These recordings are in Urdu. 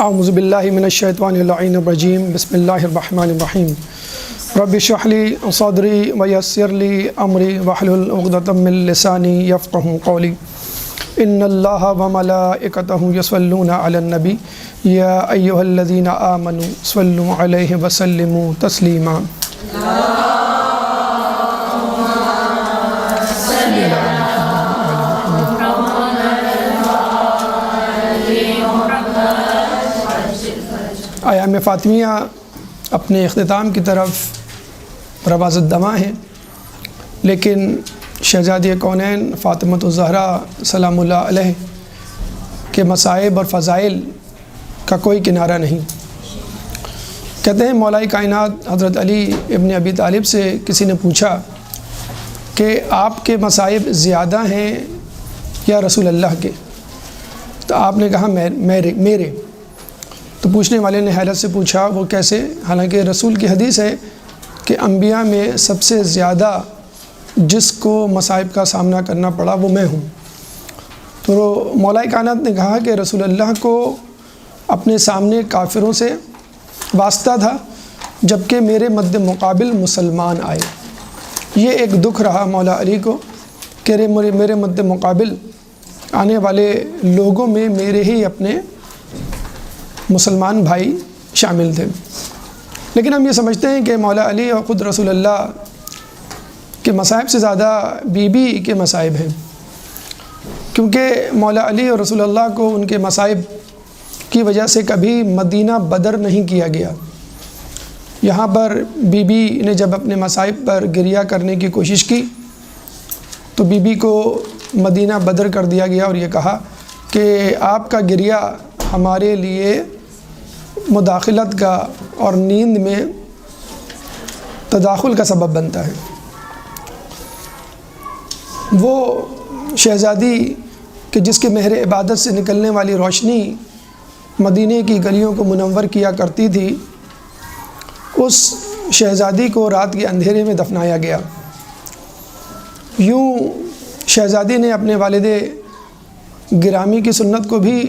اعوذ باللہ من الشیطان اللعین الرجیم بسم اللہ الرحمن الرحیم رب اشرح لی صدری ویسر لی امری واحلل عقدۃ من لسانی یفقہوا قولی ان اللہ وملائکتہ یصلون علی النبی یا ایہا الذین آمنوا صلوا علیہ وسلموا تسلیما۔ ایام فاطمیہ اپنے اختتام کی طرف رواز الدماء ہیں، لیکن شہزادی کونین فاطمۃ الزہرا سلام اللہ علیہ کے مصائب اور فضائل کا کوئی کنارہ نہیں۔ کہتے ہیں مولا کائنات حضرت علی ابن ابی طالب سے کسی نے پوچھا کہ آپ کے مصائب زیادہ ہیں یا رسول اللہ کے؟ تو آپ نے کہا میرے۔ تو پوچھنے والے نے حیرت سے پوچھا وہ کیسے؟ حالانکہ رسول کی حدیث ہے کہ انبیاء میں سب سے زیادہ جس کو مصائب کا سامنا کرنا پڑا وہ میں ہوں۔ تو مولا کائنات نے کہا کہ رسول اللہ کو اپنے سامنے کافروں سے واسطہ تھا، جبکہ میرے مد مقابل مسلمان آئے۔ یہ ایک دکھ رہا مولا علی کو کہ میرے مد مقابل آنے والے لوگوں میں میرے ہی اپنے مسلمان بھائی شامل تھے۔ لیکن ہم یہ سمجھتے ہیں کہ مولا علی اور خود رسول اللہ کے مصائب سے زیادہ بی بی کے مصائب ہیں، کیونکہ مولا علی اور رسول اللہ کو ان کے مصائب کی وجہ سے کبھی مدینہ بدر نہیں کیا گیا۔ یہاں پر بی بی نے جب اپنے مصائب پر گریہ کرنے کی کوشش کی تو بی بی کو مدینہ بدر کر دیا گیا اور یہ کہا کہ آپ کا گریہ ہمارے لیے مداخلت کا اور نیند میں تداخل کا سبب بنتا ہے۔ وہ شہزادی کہ جس کے مہر عبادت سے نکلنے والی روشنی مدینے کی گلیوں کو منور کیا کرتی تھی، اس شہزادی کو رات کے اندھیرے میں دفنایا گیا۔ یوں شہزادی نے اپنے والد گرامی کی سنت کو بھی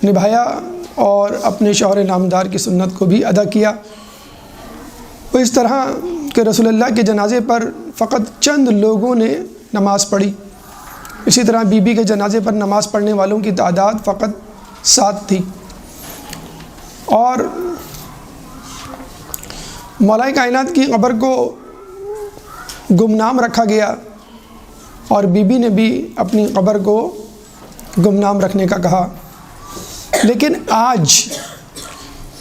نبھایا اور اپنے شوہر نامدار کی سنت کو بھی ادا کیا۔ وہ اس طرح کہ رسول اللہ کے جنازے پر فقط چند لوگوں نے نماز پڑھی، اسی طرح بی بی کے جنازے پر نماز پڑھنے والوں کی تعداد فقط 7 تھی، اور مولا کائنات کی قبر کو گمنام رکھا گیا اور بی بی نے بھی اپنی قبر کو گمنام رکھنے کا کہا۔ لیکن آج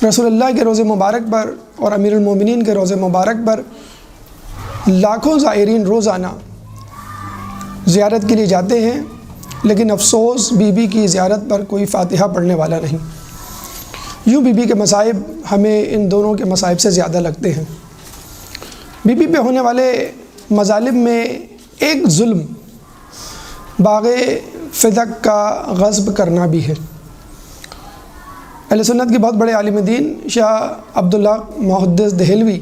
رسول اللہ کے روضے مبارک پر اور امیر المومنین کے روضے مبارک پر لاکھوں زائرین روزانہ زیارت کے لیے جاتے ہیں، لیکن افسوس بی بی کی زیارت پر کوئی فاتحہ پڑھنے والا نہیں۔ یوں بی بی کے مصائب ہمیں ان دونوں کے مصائب سے زیادہ لگتے ہیں۔ بی بی پہ ہونے والے مظالم میں ایک ظلم باغ فدق کا غصب کرنا بھی ہے۔ اہل سنت کے بہت بڑے عالم دین شاہ عبداللہ محدث دہلوی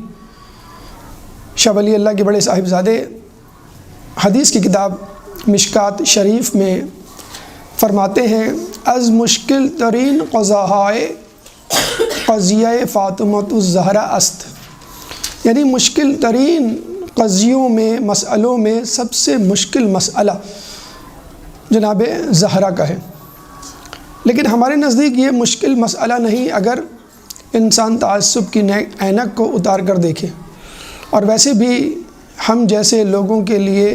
شاہ ولی اللہ کے بڑے صاحبزادے حدیث کی کتاب مشکات شریف میں فرماتے ہیں از مشکل ترین قضاءِ قضیہ فاطمۃ الزہرا است، یعنی مشکل ترین قضیوں میں مسئلوں میں سب سے مشکل مسئلہ جناب زہرا کا ہے۔ لیکن ہمارے نزدیک یہ مشکل مسئلہ نہیں اگر انسان تعصب کی عینک کو اتار کر دیکھے، اور ویسے بھی ہم جیسے لوگوں کے لیے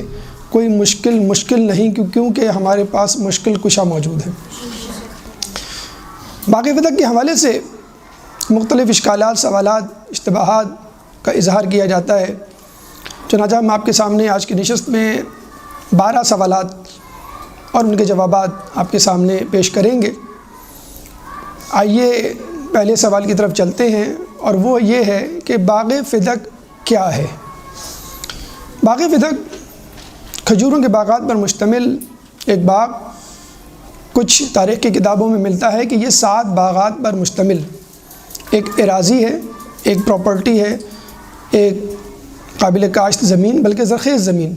کوئی مشکل نہیں، کیونکہ ہمارے پاس مشکل کشا موجود ہے۔ باغ فدق کے حوالے سے مختلف اشکالات، سوالات، اشتباہات کا اظہار کیا جاتا ہے۔ چنانچہ ہم آپ کے سامنے آج کی نشست میں 12 سوالات اور ان کے جوابات آپ کے سامنے پیش کریں گے۔ آئیے پہلے سوال کی طرف چلتے ہیں، اور وہ یہ ہے کہ باغ فدق کیا ہے؟ باغ فدق کھجوروں کے باغات پر مشتمل ایک باغ، کچھ تاریخ کی کتابوں میں ملتا ہے کہ یہ 7 باغات پر مشتمل ایک اراضی ہے، ایک پراپرٹی ہے، ایک قابل کاشت زمین بلکہ زرخیز زمین۔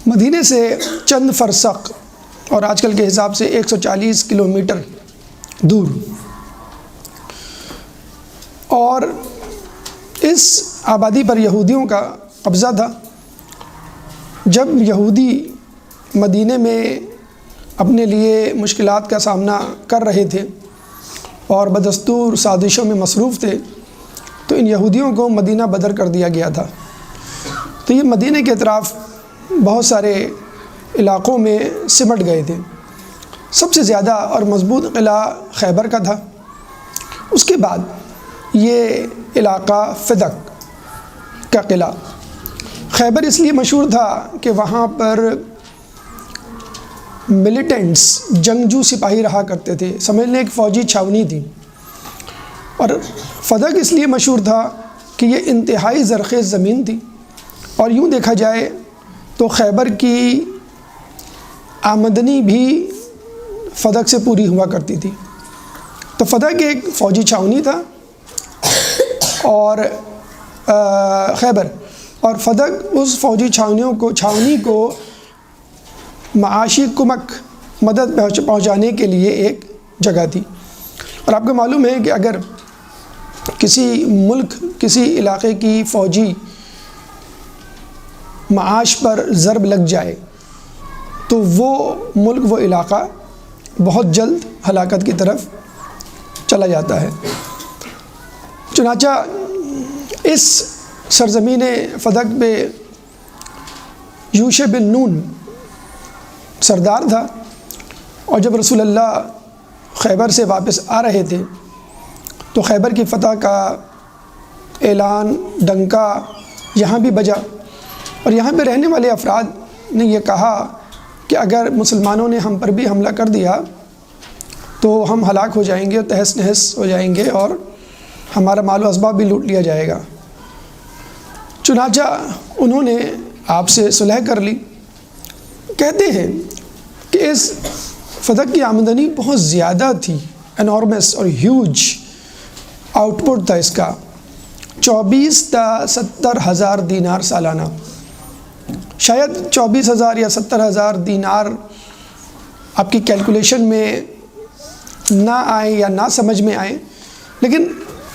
مدینے سے چند فرسخ اور آج کل کے حساب سے 140 کلومیٹر دور، اور اس آبادی پر یہودیوں کا قبضہ تھا۔ جب یہودی مدینے میں اپنے لیے مشکلات کا سامنا کر رہے تھے اور بدستور سازشوں میں مصروف تھے، تو ان یہودیوں کو مدینہ بدر کر دیا گیا تھا۔ تو یہ مدینہ کے اطراف بہت سارے علاقوں میں سمٹ گئے تھے۔ سب سے زیادہ اور مضبوط قلعہ خیبر کا تھا، اس کے بعد یہ علاقہ فدق کا قلعہ۔ خیبر اس لیے مشہور تھا کہ وہاں پر ملیٹنٹس، جنگجو سپاہی رہا کرتے تھے، سمجھ لیں ایک فوجی چھاونی تھی۔ اور فدق اس لیے مشہور تھا کہ یہ انتہائی زرخیز زمین تھی، اور یوں دیکھا جائے تو خیبر کی آمدنی بھی فدق سے پوری ہوا کرتی تھی۔ تو فدق ایک فوجی چھاونی تھا، اور خیبر اور فدق اس فوجی چھاونی کو معاشی کمک، مدد پہنچانے کے لیے ایک جگہ تھی۔ اور آپ کو معلوم ہے کہ اگر کسی ملک، کسی علاقے کی فوجی معاش پر ضرب لگ جائے تو وہ ملک، وہ علاقہ بہت جلد ہلاکت کی طرف چلا جاتا ہے۔ چنانچہ اس سرزمین فدق پہ یوشع بن نون سردار تھا، اور جب رسول اللہ خیبر سے واپس آ رہے تھے تو خیبر کی فتح کا اعلان، ڈنکا یہاں بھی بجا، اور یہاں پہ رہنے والے افراد نے یہ کہا کہ اگر مسلمانوں نے ہم پر بھی حملہ کر دیا تو ہم ہلاک ہو جائیں گے، تہس نہس ہو جائیں گے، اور ہمارا مال و اسباب بھی لوٹ لیا جائے گا۔ چنانچہ انہوں نے آپ سے صلح کر لی۔ کہتے ہیں کہ اس فدق کی آمدنی بہت زیادہ تھی، انارمس اور ہیوج آؤٹ پٹ تھا اس کا، 24 تا 70 ہزار دینار سالانہ۔ شاید 24,000 یا 70,000 دینار آپ کی کیلکولیشن میں نہ آئے یا نہ سمجھ میں آئے، لیکن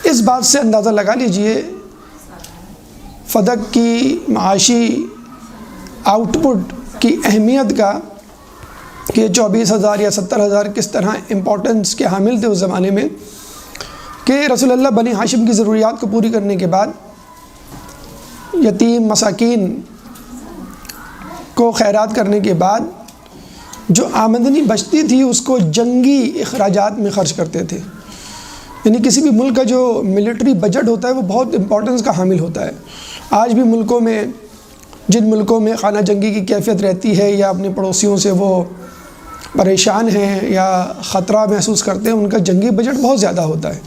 اس بات سے اندازہ لگا لیجئے فدق کی معاشی آؤٹ پٹ کی اہمیت کا، کہ 24,000 یا 70,000 کس طرح امپورٹنس کے حامل تھے اس زمانے میں، کہ رسول اللہ بنی ہاشم کی ضروریات کو پوری کرنے کے بعد یتیم مساکین کو خیرات کرنے کے بعد جو آمدنی بچتی تھی اس کو جنگی اخراجات میں خرچ کرتے تھے۔ یعنی کسی بھی ملک کا جو ملٹری بجٹ ہوتا ہے وہ بہت امپورٹنس کا حامل ہوتا ہے۔ آج بھی ملکوں میں، جن ملکوں میں خانہ جنگی کی کیفیت رہتی ہے یا اپنے پڑوسیوں سے وہ پریشان ہیں یا خطرہ محسوس کرتے ہیں، ان کا جنگی بجٹ بہت زیادہ ہوتا ہے۔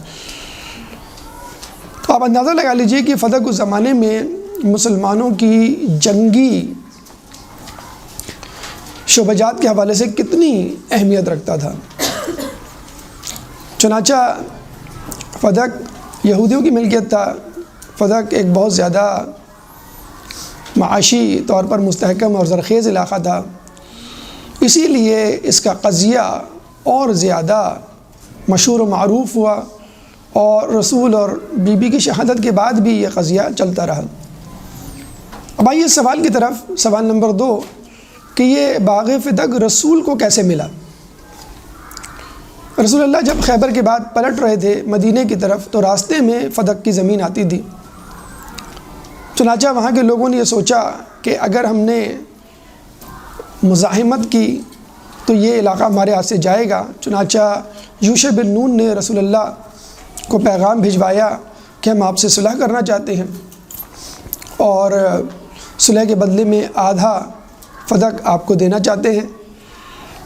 تو آپ اندازہ لگا لیجئے کہ فدق اس زمانے میں مسلمانوں کی جنگی شعبجات کے حوالے سے کتنی اہمیت رکھتا تھا۔ چنانچہ فدق یہودیوں کی ملکیت تھا۔ فدق ایک بہت زیادہ معاشی طور پر مستحکم اور زرخیز علاقہ تھا، اسی لیے اس کا قضیہ اور زیادہ مشہور و معروف ہوا، اور رسول اور بی بی کی شہادت کے بعد بھی یہ قضیہ چلتا رہا۔ اب آئیے سوال کی طرف، سوال نمبر 2، کہ یہ باغ فدق رسول کو کیسے ملا؟ رسول اللہ جب خیبر کے بعد پلٹ رہے تھے مدینے کی طرف تو راستے میں فدق کی زمین آتی تھی۔ چنانچہ وہاں کے لوگوں نے یہ سوچا کہ اگر ہم نے مزاحمت کی تو یہ علاقہ ہمارے ہاتھ سے جائے گا۔ چنانچہ یوشع بن نون نے رسول اللہ کو پیغام بھجوایا کہ ہم آپ سے صلح کرنا چاہتے ہیں، اور صلح کے بدلے میں آدھا فدق آپ کو دینا چاہتے ہیں،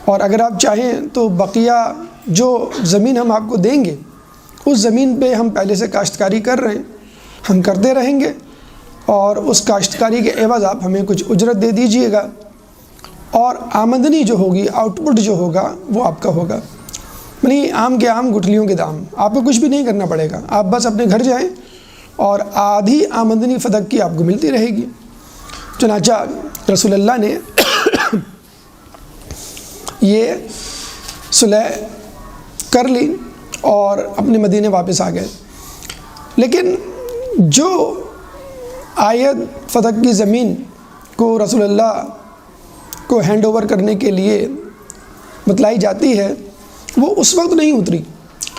اور اگر آپ چاہیں تو بقیہ جو زمین ہم آپ کو دیں گے اس زمین پہ ہم پہلے سے کاشتکاری کر رہے ہیں، ہم کرتے رہیں گے، اور اس کاشتکاری کے عوض آپ ہمیں کچھ اجرت دے دیجئے گا، اور آمدنی جو ہوگی، آؤٹ پٹ جو ہوگا وہ آپ کا ہوگا۔ یعنی آم کے آم گٹھلیوں کے دام، آپ کو کچھ بھی نہیں کرنا پڑے گا، آپ بس اپنے گھر جائیں اور آدھی آمدنی فدق کی آپ کو ملتی رہے گی۔ چنانچہ رسول اللہ نے یہ صلح کر لی اور اپنے مدینے واپس آ گئے۔ لیکن جو آیت فتح کی زمین کو رسول اللہ کو ہینڈ اوور کرنے کے لیے بتلائی جاتی ہے وہ اس وقت نہیں اتری،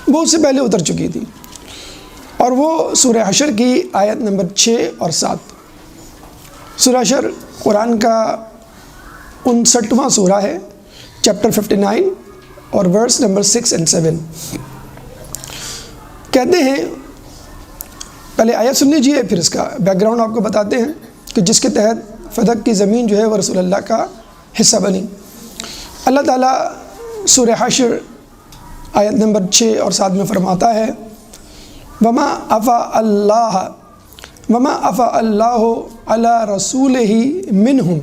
وہ اس سے پہلے اتر چکی تھی، اور وہ سورہ حشر کی آیت نمبر 6 اور 7۔ سورہ حشر قرآن کا 59واں سورہ ہے، چیپٹر 59 اور ورس نمبر 6 اور 7۔ کہتے ہیں، پہلے آیت سن لیجیے پھر اس کا بیک گراؤنڈ آپ کو بتاتے ہیں کہ جس کے تحت فتح کی زمین جو ہے وہ رسول اللہ کا حصہ بنی۔ اللہ تعالیٰ سورہ حشر آیت نمبر 6 اور 7 میں فرماتا ہے، وما افاء اللہ علی رسولہ منہم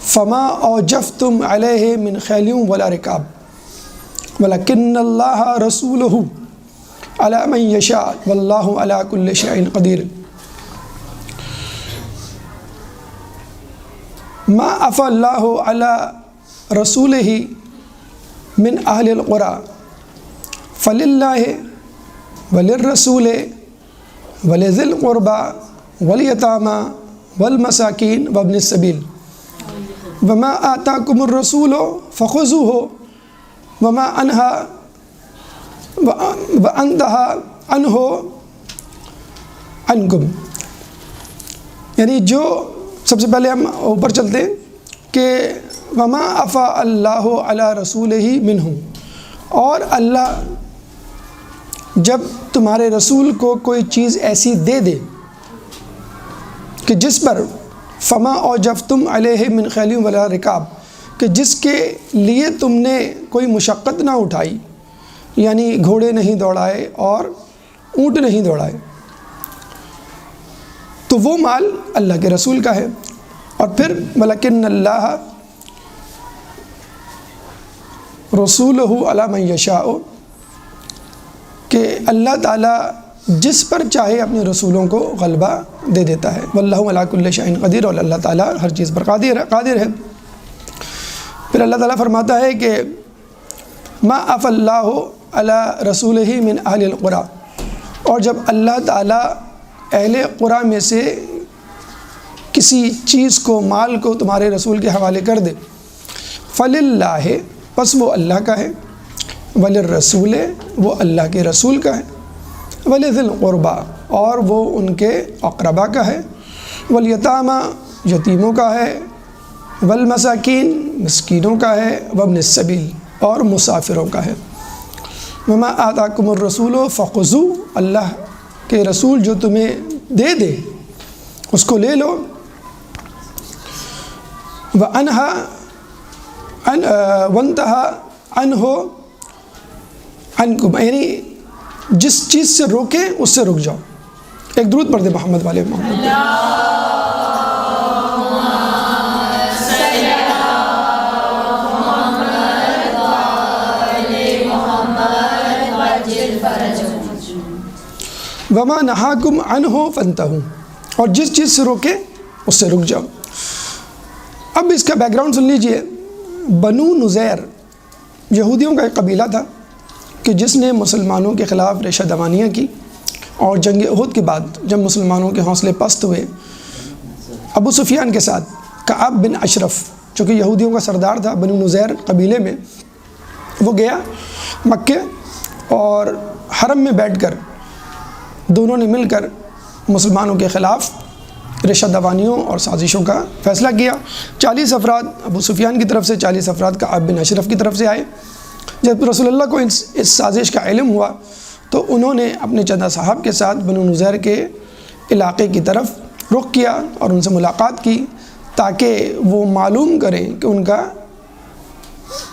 فما اوجفتم علیہ من خیل ولا رکاب ولکن اللہ رسولہ علی من یشاء واللہ علی کل شیء قدیر۔ ما افاء اللہ علی رسولہ من اہل القرى فللہ وللرسول ولذی القربى والیتامى والمساکین وابن السبیل وما آتاکم الرسول فخذوہ وما انہا عنہ عنکم۔ یعنی جو سب سے پہلے ہم اوپر چلتے ہیں کہ وما افاء اللہ علی رسولہ منہم، اور اللہ جب تمہارے رسول کو کوئی چیز ایسی دے دے کہ جس پر فما اوجفتم علیہ من خیل ولا رکاب، کہ جس کے لیے تم نے کوئی مشقت نہ اٹھائی، یعنی گھوڑے نہیں دوڑائے اور اونٹ نہیں دوڑائے، تو وہ مال اللہ کے رسول کا ہے۔ اور پھر ولکن اللہ رسولہ علی من یشاء، کہ اللہ تعالیٰ جس پر چاہے اپنے رسولوں کو غلبہ دے دیتا ہے، واللہ علی کل شیء قدیر، اور اللہ تعالیٰ ہر چیز پر قادر ہے۔ پھر اللہ تعالیٰ فرماتا ہے کہ ما افاء اللہ علی رسولہ من اہل القرى، اور جب اللہ تعالیٰ اہل قرآن میں سے کسی چیز کو، مال کو تمہارے رسول کے حوالے کر دے، فللہ، پس وہ اللہ کا ہے، وللرسول، وہ اللہ کے رسول کا ہے، ولذی القربى، اور وہ ان کے اقربا کا ہے، والیتامى، یتیموں کا ہے، والمساکین، مسکینوں کا ہے، وابن السبیل، اور مسافروں کا ہے۔ وما آتاکم الرسول فخذوہ، اللہ کہ رسول جو تمہیں دے دے اس کو لے لو، وانتہا عنہ عنکم، یعنی جس چیز سے روکے اس سے رک جاؤ۔ ایک درود پڑھ دے محمد والے محمد۔ وما نہاکم عنہ فانتہوا، اور جس چیز سے روکے اس سے رک جاؤ۔ اب اس کا بیک گراؤنڈ سن لیجئے۔ بنو نذیر یہودیوں کا ایک قبیلہ تھا کہ جس نے مسلمانوں کے خلاف ریشہ دوانیاں کی، اور جنگ احد کے بعد جب مسلمانوں کے حوصلے پست ہوئے، ابو سفیان کے ساتھ کعب بن اشرف جو کہ یہودیوں کا سردار تھا بنو نذیر قبیلے میں، وہ گیا مکے اور حرم میں بیٹھ کر دونوں نے مل کر مسلمانوں کے خلاف ریشہ دوانیوں اور سازشوں کا فیصلہ کیا۔ 40 افراد ابو سفیان کی طرف سے، 40 افراد کعب بن اشرف کی طرف سے آئے۔ جب رسول اللہ کو اس سازش کا علم ہوا تو انہوں نے اپنے چندہ صاحب کے ساتھ بنو نذیر کے علاقے کی طرف رخ کیا اور ان سے ملاقات کی، تاکہ وہ معلوم کریں کہ ان کا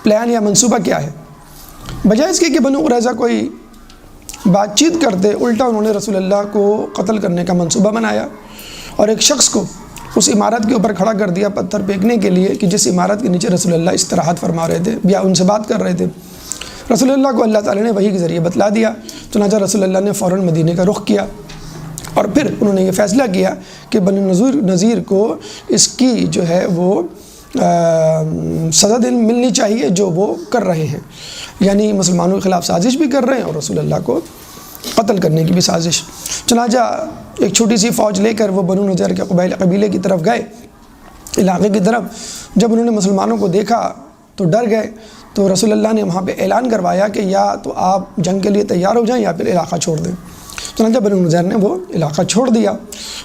پلان یا منصوبہ کیا ہے۔ بجائے اس کے کہ بنو قریظہ کوئی بات چیت کرتے، الٹا انہوں نے رسول اللہ کو قتل کرنے کا منصوبہ بنایا اور ایک شخص کو اس عمارت کے اوپر کھڑا کر دیا پتھر پھینکنے کے لیے کہ جس عمارت کے نیچے رسول اللہ استراحت فرما رہے تھے یا ان سے بات کر رہے تھے۔ رسول اللہ کو اللہ تعالیٰ نے وحی کے ذریعے بتلا دیا، چنانچہ رسول اللہ نے فوراً مدینے کا رخ کیا، اور پھر انہوں نے یہ فیصلہ کیا کہ بنو نذیر کو اس کی جو ہے وہ سزا ملنی چاہیے جو وہ کر رہے ہیں، یعنی مسلمانوں کے خلاف سازش بھی کر رہے ہیں اور رسول اللہ کو قتل کرنے کی بھی سازش۔ چنانچہ ایک چھوٹی سی فوج لے کر وہ بنو نضیر کے قبیلے کی طرف گئے، علاقے کی طرف۔ جب انہوں نے مسلمانوں کو دیکھا تو ڈر گئے، تو رسول اللہ نے وہاں پہ اعلان کروایا کہ یا تو آپ جنگ کے لیے تیار ہو جائیں یا پھر علاقہ چھوڑ دیں۔ چنانچہ بنو نضیر نے وہ علاقہ چھوڑ دیا۔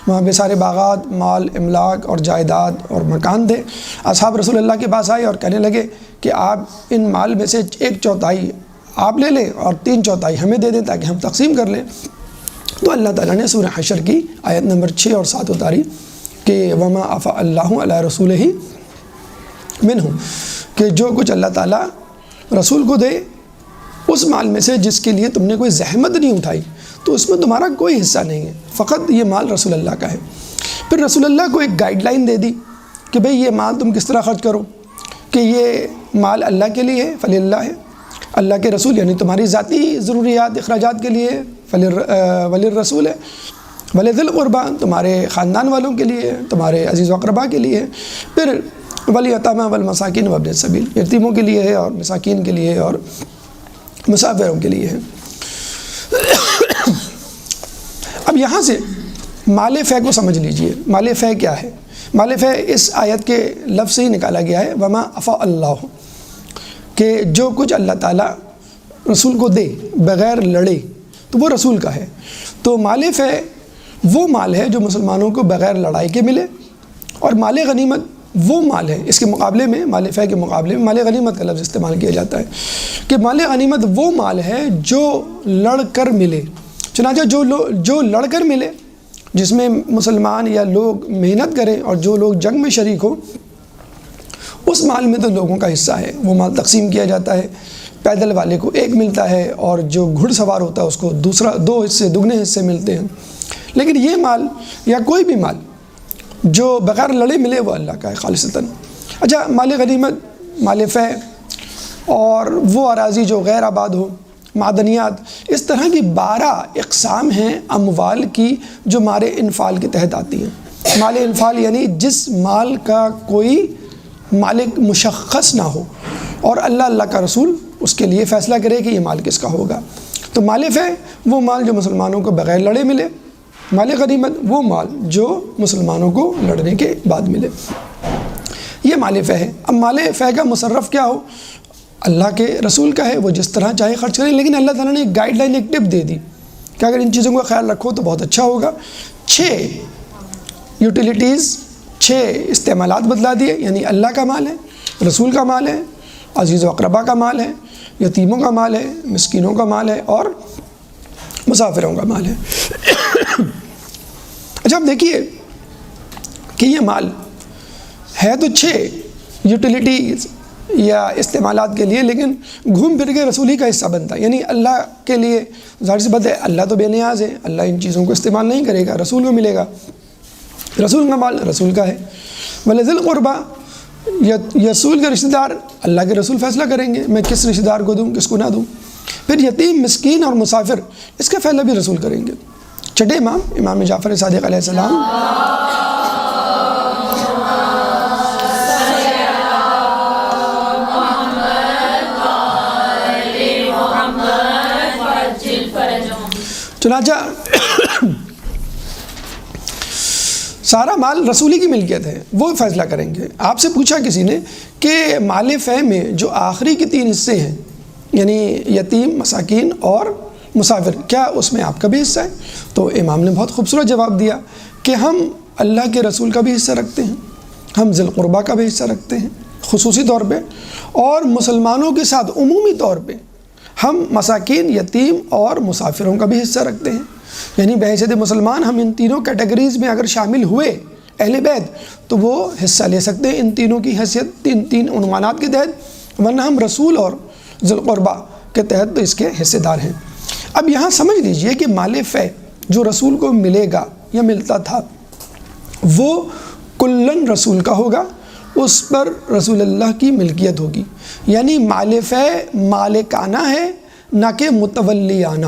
وہاں پہ سارے باغات، مال، املاک اور جائیداد اور مکان تھے۔ اصحاب رسول اللہ کے پاس آئے اور کہنے لگے کہ آپ ان مال میں سے 1/4 آپ لے لیں اور 3/4 ہمیں دے دیں تاکہ ہم تقسیم کر لیں۔ تو اللہ تعالیٰ نے سورہ حشر کی آیت نمبر 6 اور 7 اتاری کہ وما افاء اللہ علی رسولہ منہ، کہ جو کچھ اللہ تعالیٰ رسول کو دے اس مال میں سے جس کے لیے تم نے کوئی زحمت نہیں اٹھائی، تو اس میں تمہارا کوئی حصہ نہیں ہے، فقط یہ مال رسول اللہ کا ہے۔ پھر رسول اللہ کو ایک گائیڈ لائن دے دی کہ بھئی یہ مال تم کس طرح خرچ کرو، کہ یہ مال اللہ کے لیے ہے فلی اللہ ہے، اللہ کے رسول یعنی تمہاری ذاتی ضروریات اخراجات کے لیے ولی الرسول ہے، ولی ذی القربیٰ تمہارے خاندان والوں کے لیے، تمہارے عزیز و اقرباء کے لیے، پھر والیتامی والمساکین وابن السبیل یتیموں کے لیے ہے اور مساکین کے لیے اور مسافروں کے لیے ہے۔ اب یہاں سے مال فے کو سمجھ لیجئے، مال فے کیا ہے؟ مال فے اس آیت کے لفظ سے ہی نکالا گیا ہے، وما افاء اللہ، کہ جو کچھ اللہ تعالیٰ رسول کو دے بغیر لڑے تو وہ رسول کا ہے۔ تو مال فے وہ مال ہے جو مسلمانوں کو بغیر لڑائی کے ملے، اور مال غنیمت وہ مال ہے، اس کے مقابلے میں مال فے کے مقابلے میں مال غنیمت کا لفظ استعمال کیا جاتا ہے کہ مال غنیمت وہ مال ہے جو لڑ کر ملے۔ چنانچہ جو لڑ کر ملے، جس میں مسلمان یا لوگ محنت کریں اور جو لوگ جنگ میں شریک ہو، اس مال میں تو لوگوں کا حصہ ہے، وہ مال تقسیم کیا جاتا ہے۔ پیدل والے کو 1 ملتا ہے اور جو گھڑ سوار ہوتا ہے اس کو 2 حصے دگنے حصے ملتے ہیں۔ لیکن یہ مال یا کوئی بھی مال جو بغیر لڑے ملے وہ اللہ کا ہے خالصتاً۔ اچھا، مال غنیمت، مال فے اور وہ اراضی جو غیر آباد ہو، معدنیات، اس طرح کی 12 اقسام ہیں اموال کی جو مال انفال کے تحت آتی ہیں۔ مال انفال یعنی جس مال کا کوئی مالک مشخص نہ ہو اور اللہ کا رسول اس کے لیے فیصلہ کرے کہ یہ مال کس کا ہوگا۔ تو مال فے وہ مال جو مسلمانوں کو بغیر لڑے ملے، مال غنیمت وہ مال جو مسلمانوں کو لڑنے کے بعد ملے، یہ مال فے ہے۔ اب مال فے کا مصرف کیا ہو، اللہ کے رسول کا ہے، وہ جس طرح چاہے خرچ کریں، لیکن اللہ تعالیٰ نے ایک گائیڈ لائن، ایک ٹپ دے دی کہ اگر ان چیزوں کا خیال رکھو تو بہت اچھا ہوگا۔ 6 یوٹیلیٹیز، 6 استعمالات بتلا دیے، یعنی اللہ کا مال ہے، رسول کا مال ہے، عزیز و اقرباء کا مال ہے، یتیموں کا مال ہے، مسکینوں کا مال ہے اور مسافروں کا مال ہے۔ اچھا، اب دیکھیے کہ یہ مال ہے تو 6 یوٹیلیٹیز یا استعمالات کے لیے، لیکن گھوم پھر کے رسول ہی کا حصہ بنتا ہے، یعنی اللہ کے لیے ظاہر سی بات ہے، اللہ تو بے نیاز ہے، اللہ ان چیزوں کو استعمال نہیں کرے گا، رسول کو ملے گا، رسول کا مال رسول کا ہے۔ وَلِذِي الْقُرْبَىٰ، رسول کے رشتہ دار اللہ کے رسول فیصلہ کریں گے میں کس رشتہ دار کو دوں کس کو نہ دوں۔ پھر یتیم، مسکین اور مسافر، اس کا فیصلہ بھی رسول کریں گے۔ چھٹے امام جعفر صادق علیہ السلام چنانچہ سارا مال رسولی کی ملکیت ہے، وہ فیصلہ کریں گے۔ آپ سے پوچھا کسی نے کہ مال فے میں جو آخری کے 3 حصے ہیں، یعنی یتیم، مساکین اور مسافر، کیا اس میں آپ کا بھی حصہ ہے؟ تو امام نے بہت خوبصورت جواب دیا کہ ہم اللہ کے رسول کا بھی حصہ رکھتے ہیں، ہم ذی القربیٰ کا بھی حصہ رکھتے ہیں خصوصی طور پہ، اور مسلمانوں کے ساتھ عمومی طور پہ ہم مساکین، یتیم اور مسافروں کا بھی حصہ رکھتے ہیں۔ یعنی بحیثیت مسلمان ہم ان تینوں کیٹیگریز میں اگر شامل ہوئے اہل بیت تو وہ حصہ لے سکتے ہیں ان تینوں کی حیثیت، تین عنوانات کے تحت، ورنہ ہم رسول اور ذی القربیٰ کے تحت تو اس کے حصے دار ہیں۔ اب یہاں سمجھ لیجئے کہ مال فے جو رسول کو ملے گا یا ملتا تھا وہ کلن رسول کا ہوگا، اس پر رسول اللہ کی ملکیت ہوگی، یعنی مال فے مالکانہ ہے نہ کہ متولیانہ۔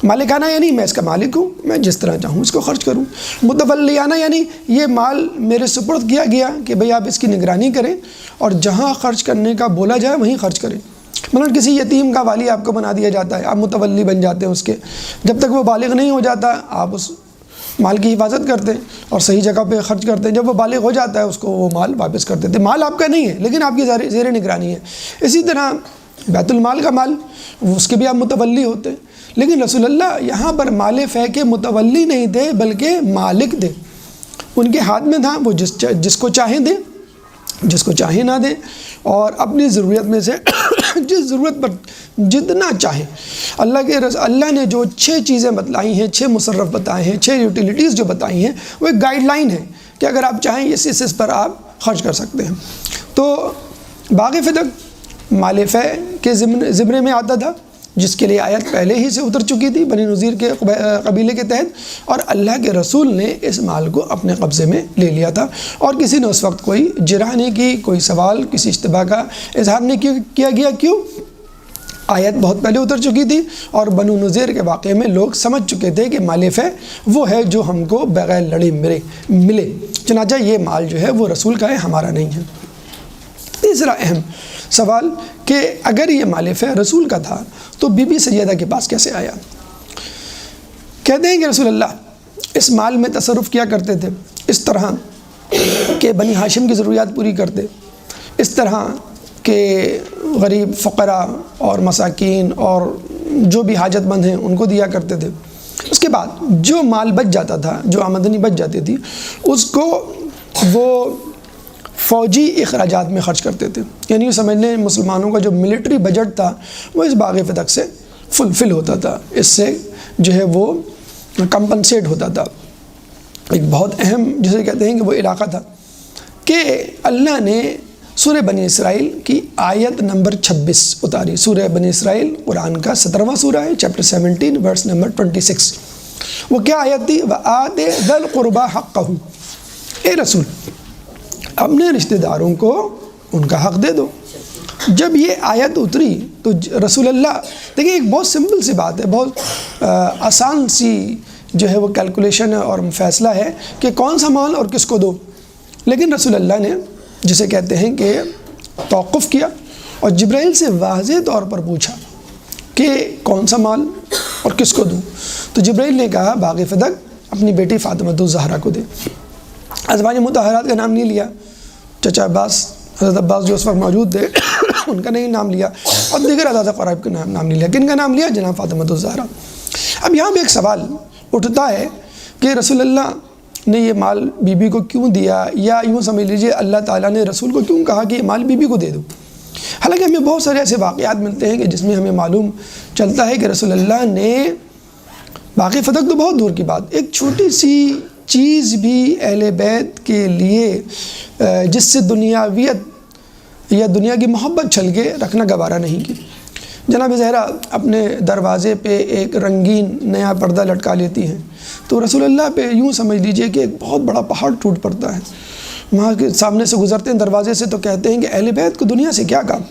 مالکانہ یعنی میں اس کا مالک ہوں، میں جس طرح چاہوں اس کو خرچ کروں۔ متولیانہ یعنی یہ مال میرے سپرد کیا گیا کہ بھئی آپ اس کی نگرانی کریں اور جہاں خرچ کرنے کا بولا جائے وہیں خرچ کریں۔ مثلاً کسی یتیم کا والی آپ کو بنا دیا جاتا ہے، آپ متولی بن جاتے ہیں اس کے، جب تک وہ بالغ نہیں ہو جاتا آپ اس مال کی حفاظت کرتے ہیں اور صحیح جگہ پہ خرچ کرتے ہیں، جب وہ بالغ ہو جاتا ہے اس کو وہ مال واپس کر دیتے ہیں۔ مال آپ کا نہیں ہے لیکن آپ کی زیر نگرانی ہے۔ اسی طرح بیت المال کا مال، اس کے بھی آپ متولی ہوتے ہیں، لیکن رسول اللہ یہاں پر مال فے کے متولی نہیں تھے بلکہ مالک تھے۔ ان کے ہاتھ میں تھا، وہ جس کو چاہیں دیں، جس کو چاہیں نہ دیں، اور اپنی ضرورت میں سے جس ضرورت پر جتنا چاہیں۔ اللہ نے جو 6 چیزیں بتلائی ہیں، 6 مصرف بتائے ہیں، 6 یوٹیلیٹیز جو بتائی ہیں، وہ ایک گائیڈ لائن ہے کہ اگر آپ چاہیں اس پر آپ خرچ کر سکتے ہیں۔ تو باغ فتق مال فے کے زمرے میں آتا تھا، جس کے لیے آیت پہلے ہی سے اتر چکی تھی بنی نذیر کے قبیلے کے تحت، اور اللہ کے رسول نے اس مال کو اپنے قبضے میں لے لیا تھا، اور کسی نے اس وقت کوئی جرح نہیں کی، کوئی سوال کسی اشتباہ کا اظہار نہیں کیا گیا۔ کیوں؟ آیت بہت پہلے اتر چکی تھی اور بنو نذیر کے واقعے میں لوگ سمجھ چکے تھے کہ مال فے وہ ہے جو ہم کو بغیر لڑے ملے، چنانچہ یہ مال جو ہے وہ رسول کا ہے، ہمارا نہیں ہے۔ تیسرا اہم سوال کہ اگر یہ مال فے رسول کا تھا تو بی بی سیدہ کے پاس کیسے آیا؟ کہتے ہیں کہ رسول اللہ اس مال میں تصرف کیا کرتے تھے اس طرح کہ بنی ہاشم کی ضروریات پوری کرتے، اس طرح کہ غریب فقراء اور مساکین اور جو بھی حاجت مند ہیں ان کو دیا کرتے تھے۔ اس کے بعد جو مال بچ جاتا تھا، جو آمدنی بچ جاتی تھی، اس کو وہ فوجی اخراجات میں خرچ کرتے تھے۔ یعنی سمجھ لیں مسلمانوں کا جو ملٹری بجٹ تھا وہ اس باغ فتق سے فل ہوتا تھا، اس سے جو ہے وہ کمپنسیٹ ہوتا تھا۔ ایک بہت اہم جسے کہتے ہیں کہ وہ علاقہ تھا کہ اللہ نے سورہ بنی اسرائیل کی آیت نمبر 26 اتاری۔ سورہ بنی اسرائیل قرآن کا 17واں سورہ ہے، چیپٹر 17 ورس نمبر 26۔ وہ کیا آیت تھی؟ وَآتِ ذَا الْقُرْبَى حَقَّهُ، اے رسول اپنے رشتہ داروں کو ان کا حق دے دو۔ جب یہ آیت اتری تو رسول اللہ، دیکھیں ایک بہت سمپل سی بات ہے، بہت آسان سی جو ہے وہ کیلکولیشن ہے اور فیصلہ ہے کہ کون سا مال اور کس کو دو، لیکن رسول اللہ نے جسے کہتے ہیں کہ توقف کیا اور جبرائیل سے واضح طور پر پوچھا کہ کون سا مال اور کس کو دوں۔ تو جبرائیل نے کہا باغ فتق اپنی بیٹی فاطمہ الزہرا کو دے۔ ازواج مطہرات کا نام نہیں لیا، چچا عباس، حضرت عباس جو اس وقت موجود تھے ان کا نہیں نام لیا، اور دیگر حضرات قرائب کا نام نہیں لیا۔ کن کا نام لیا؟ جناب فاطمہ الزہرا۔ اب یہاں پہ ایک سوال اٹھتا ہے کہ رسول اللہ نے یہ مال بی بی کو کیوں دیا، یا یوں سمجھ لیجئے اللہ تعالیٰ نے رسول کو کیوں کہا کہ یہ مال بی بی کو دے دو؟ حالانکہ ہمیں بہت سارے ایسے واقعات ملتے ہیں کہ جس میں ہمیں معلوم چلتا ہے کہ رسول اللہ نے باغ فتق تو بہت دور کی بات، ایک چھوٹی سی چیز بھی اہل بیت کے لیے جس سے دنیاویت یا دنیا کی محبت چھل کے رکھنا گوارا نہیں کی۔ جناب زہرا اپنے دروازے پہ ایک رنگین نیا پردہ لٹکا لیتی ہیں تو رسول اللہ پہ یوں سمجھ لیجئے کہ ایک بہت بڑا پہاڑ ٹوٹ پڑتا ہے۔ وہاں کے سامنے سے گزرتے ہیں دروازے سے تو کہتے ہیں کہ اہل بیت کو دنیا سے کیا کام،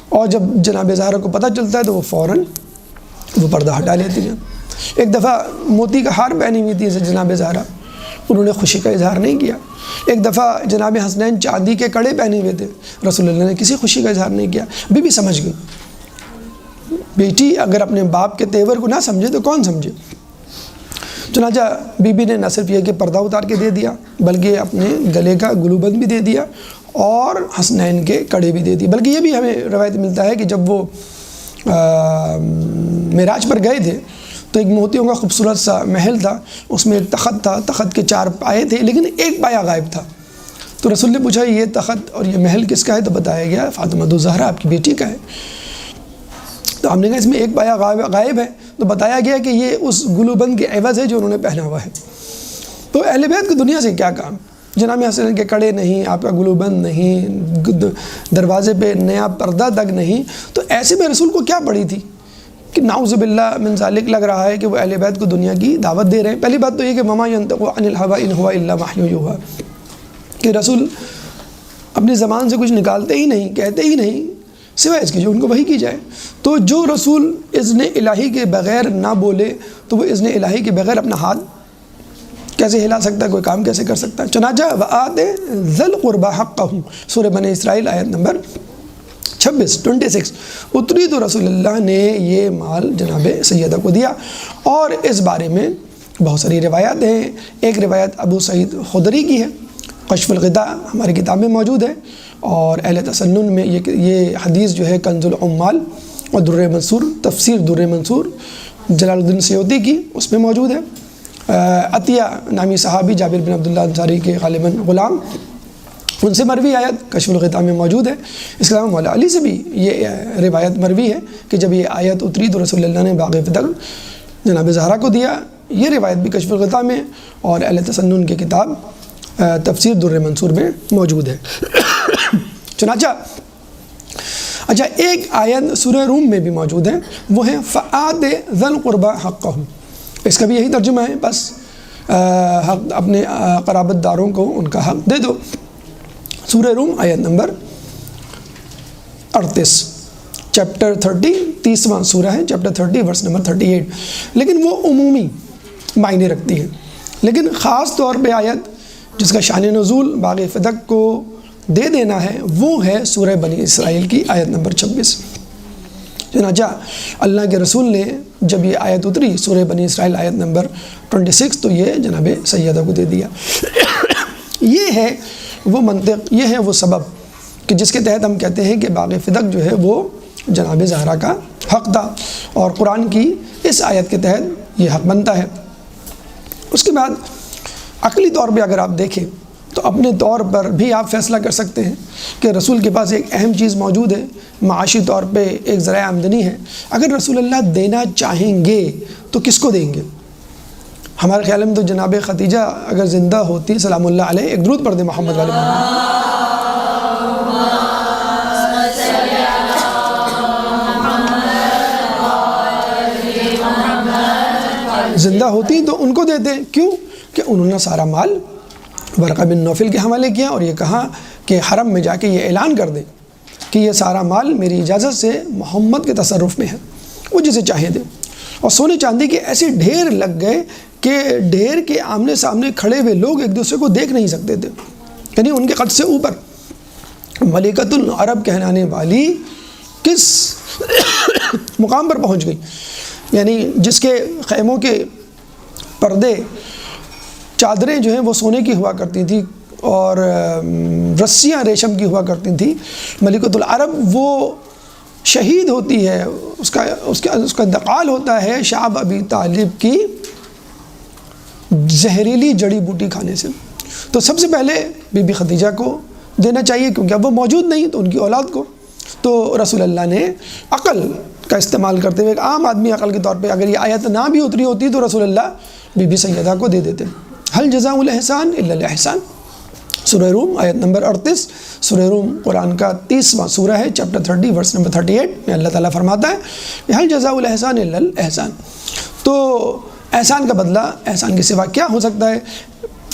اور جب جناب زہرا کو پتہ چلتا ہے تو وہ فوراً وہ پردہ ہٹا لیتی ہیں۔ ایک دفعہ موتی کا ہار پہنی ہوئی تھی جناب زہرا، انہوں نے خوشی کا اظہار نہیں کیا۔ ایک دفعہ جناب حسنین چاندی کے کڑے پہنے ہوئے تھے، رسول اللہ نے کسی خوشی کا اظہار نہیں کیا۔ بی بی سمجھ گئی، بیٹی اگر اپنے باپ کے تیور کو نہ سمجھے تو کون سمجھے؟ چنانچہ بی بی نے نہ صرف یہ کہ پردہ اتار کے دے دیا بلکہ اپنے گلے کا گلوبند بھی دے دیا اور حسنین کے کڑے بھی دے دیے۔ بلکہ یہ بھی ہمیں روایت ملتا ہے کہ جب وہ معراج پر گئے تھے تو ایک موتیوں کا خوبصورت سا محل تھا، اس میں ایک تخت تھا، تخت کے 4 پائے تھے لیکن ایک پایا غائب تھا۔ تو رسول نے پوچھا یہ تخت اور یہ محل کس کا ہے؟ تو بتایا گیا فاطمہ الزہرا آپ کی بیٹی کا ہے۔ تو ہم نے کہا اس میں ایک پایا غائب ہے، تو بتایا گیا کہ یہ اس گلوبند کے عوض ہے جو انہوں نے پہنا ہوا ہے۔ تو اہل بیت کو دنیا سے کیا کام؟ جناب حسنین کے کڑے نہیں، آپ کا گلوبند نہیں، دروازے پہ نیا پردہ تک نہیں، تو ایسے میں رسول کو کیا پڑی تھی کہ نعوذ باللہ من ذالک لگ رہا ہے کہ وہ اہل بیت کو دنیا کی دعوت دے رہے ہیں۔ پہلی بات تو یہ کہ وما ینطق عن الہوی ان ہوا الا وحی یوحی، کہ رسول اپنی زبان سے کچھ نکالتے ہی نہیں، کہتے ہی نہیں، سوائے اس کے جو ان کو وحی کی جائے۔ تو جو رسول اذن الہی کے بغیر نہ بولے تو وہ اذن الہی کے بغیر اپنا ہاتھ کیسے ہلا سکتا ہے، کوئی کام کیسے کر سکتا ہے؟ چنانچہ وآت ذی القربى حقہ، سورہ بنی اسرائیل آیت نمبر 26 اتری تو رسول اللہ نے یہ مال جناب سیدہ کو دیا۔ اور اس بارے میں بہت ساری روایات ہیں۔ ایک روایت ابو سعید خدری کی ہے، کشف الغطاء ہماری کتاب میں موجود ہے، اور اہل تسنن میں یہ حدیث جو ہے کنز العمال اور در منصور، تفسیر در منصور جلال الدین سیوطی کی، اس میں موجود ہے۔ عطیہ نامی صحابی جابر بن عبداللہ انصاری کے غالباً غلام، ان سے مروی آیت کشف الغطاء میں موجود ہے۔ اس کے علاوہ مولا علی سے بھی یہ روایت مروی ہے کہ جب یہ آیت اتری تو رسول اللہ نے باغ فدق جناب زہرا کو دیا۔ یہ روایت بھی کشف الغطاء میں اور اہل تسنن کی کتاب تفسیر در منصور میں موجود ہے۔ چنانچہ اچھا ایک آیت سورہ روم میں بھی موجود ہے، وہ ہے فآت ذی القربى حقہ، اس کا بھی یہی ترجمہ ہے، بس حق اپنے قرابت داروں کو ان کا حق دے دو۔ سورہ روم آیت نمبر 38، چیپٹر 30، 30واں سورہ ہے، چیپٹر 30 ورس نمبر 38۔ لیکن وہ عمومی معنی رکھتی ہے، لیکن خاص طور پہ آیت جس کا شان نزول باغ فدق کو دے دینا ہے وہ ہے سورہ بنی اسرائیل کی آیت نمبر 26۔ چنانچہ اللہ کے رسول نے جب یہ آیت اتری سورہ بنی اسرائیل آیت نمبر 26 تو یہ جناب سیدہ کو دے دیا۔ یہ ہے وہ منطق، یہ ہے وہ سبب کہ جس کے تحت ہم کہتے ہیں کہ باغ فدق جو ہے وہ جناب زہرا کا حق تھا، اور قرآن کی اس آیت کے تحت یہ حق بنتا ہے۔ اس کے بعد عقلی طور پہ اگر آپ دیکھیں تو اپنے طور پر بھی آپ فیصلہ کر سکتے ہیں کہ رسول کے پاس ایک اہم چیز موجود ہے، معاشی طور پہ ایک ذرائع آمدنی ہے، اگر رسول اللہ دینا چاہیں گے تو کس کو دیں گے؟ ہمارے خیال میں تو جناب خدیجہ اگر زندہ ہوتی سلام اللہ علیہ، ایک درود پڑھ دیں محمد والے محمد، زندہ ہوتی تو ان کو دیتے۔ کیوں؟ کہ انہوں نے سارا مال ورقہ بن نوفل کے حوالے کیا اور یہ کہا کہ حرم میں جا کے یہ اعلان کر دیں کہ یہ سارا مال میری اجازت سے محمد کے تصرف میں ہے، وہ جسے چاہیں دے۔ اور سونے چاندی کے ایسے ڈھیر لگ گئے کہ ڈھیر کے آمنے سامنے کھڑے ہوئے لوگ ایک دوسرے کو دیکھ نہیں سکتے تھے، یعنی ان کے قد سے اوپر۔ ملکۃ العرب کہلانے والی کس مقام پر پہنچ گئی، یعنی جس کے خیموں کے پردے چادریں جو ہیں وہ سونے کی ہوا کرتی تھی اور رسیاں ریشم کی ہوا کرتی تھیں۔ ملکۃ العرب وہ شہید ہوتی ہے، اس کا انتقال ہوتا ہے شعب ابی طالب کی زہریلی جڑی بوٹی کھانے سے۔ تو سب سے پہلے بی بی خدیجہ کو دینا چاہیے کیونکہ اب وہ موجود نہیں، تو ان کی اولاد کو۔ تو رسول اللہ نے عقل کا استعمال کرتے ہوئے ایک عام آدمی عقل کے طور پہ اگر یہ آیت نہ بھی اتری ہوتی تو رسول اللہ بی بی سیدہ کو دے دیتے۔ هل جزاء الاحسان الا الاحسان، سورہ روم آیت نمبر 38۔ سورہ روم قرآن کا 30واں سورہ ہے، چیپٹر 30 ورس نمبر 38 میں اللہ تعالیٰ فرماتا ہے هل جزاء الاحسان الا الاحسان۔ تو احسان کا بدلہ احسان کے سوا کیا ہو سکتا ہے؟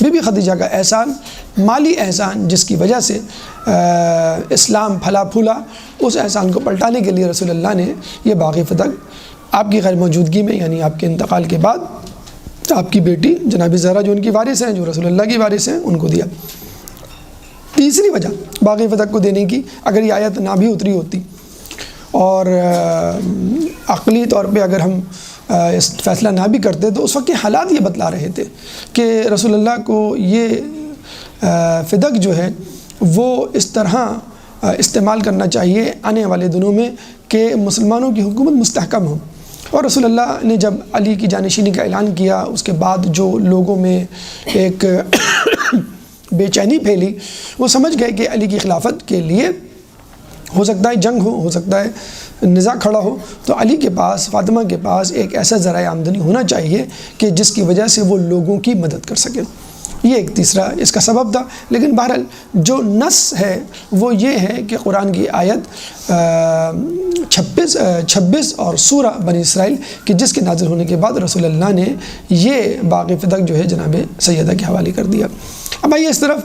بی بی خدیجہ کا احسان، مالی احسان جس کی وجہ سے اسلام پھلا پھولا، اس احسان کو پلٹانے کے لیے رسول اللہ نے یہ باغ فدق آپ کی غیر موجودگی میں، یعنی آپ کے انتقال کے بعد آپ کی بیٹی جناب زہرا جو ان کی وارث ہیں، جو رسول اللہ کی وارث ہیں، ان کو دیا۔ تیسری وجہ باغ فدق کو دینے کی، اگر یہ آیت نہ بھی اتری ہوتی اور عقلی طور پہ اگر ہم اس فیصلہ نہ بھی کرتے تو اس وقت کے حالات یہ بتلا رہے تھے کہ رسول اللہ کو یہ فدق جو ہے وہ اس طرح استعمال کرنا چاہیے آنے والے دنوں میں کہ مسلمانوں کی حکومت مستحکم ہو۔ اور رسول اللہ نے جب علی کی جانشینی کا اعلان کیا، اس کے بعد جو لوگوں میں ایک بے چینی پھیلی، وہ سمجھ گئے کہ علی کی خلافت کے لیے ہو سکتا ہے جنگ ہو سکتا ہے نزاع کھڑا ہو، تو علی کے پاس، فاطمہ کے پاس ایک ایسا ذرائع آمدنی ہونا چاہیے کہ جس کی وجہ سے وہ لوگوں کی مدد کر سکے۔ یہ ایک تیسرا اس کا سبب تھا۔ لیکن بہرحال جو نص ہے وہ یہ ہے کہ قرآن کی آیت 26 اور سورہ بنی اسرائیل کہ جس کے نازل ہونے کے بعد رسول اللہ نے یہ باغ فدق جو ہے جناب سیدہ کے حوالے کر دیا۔ اب آئیے اس طرف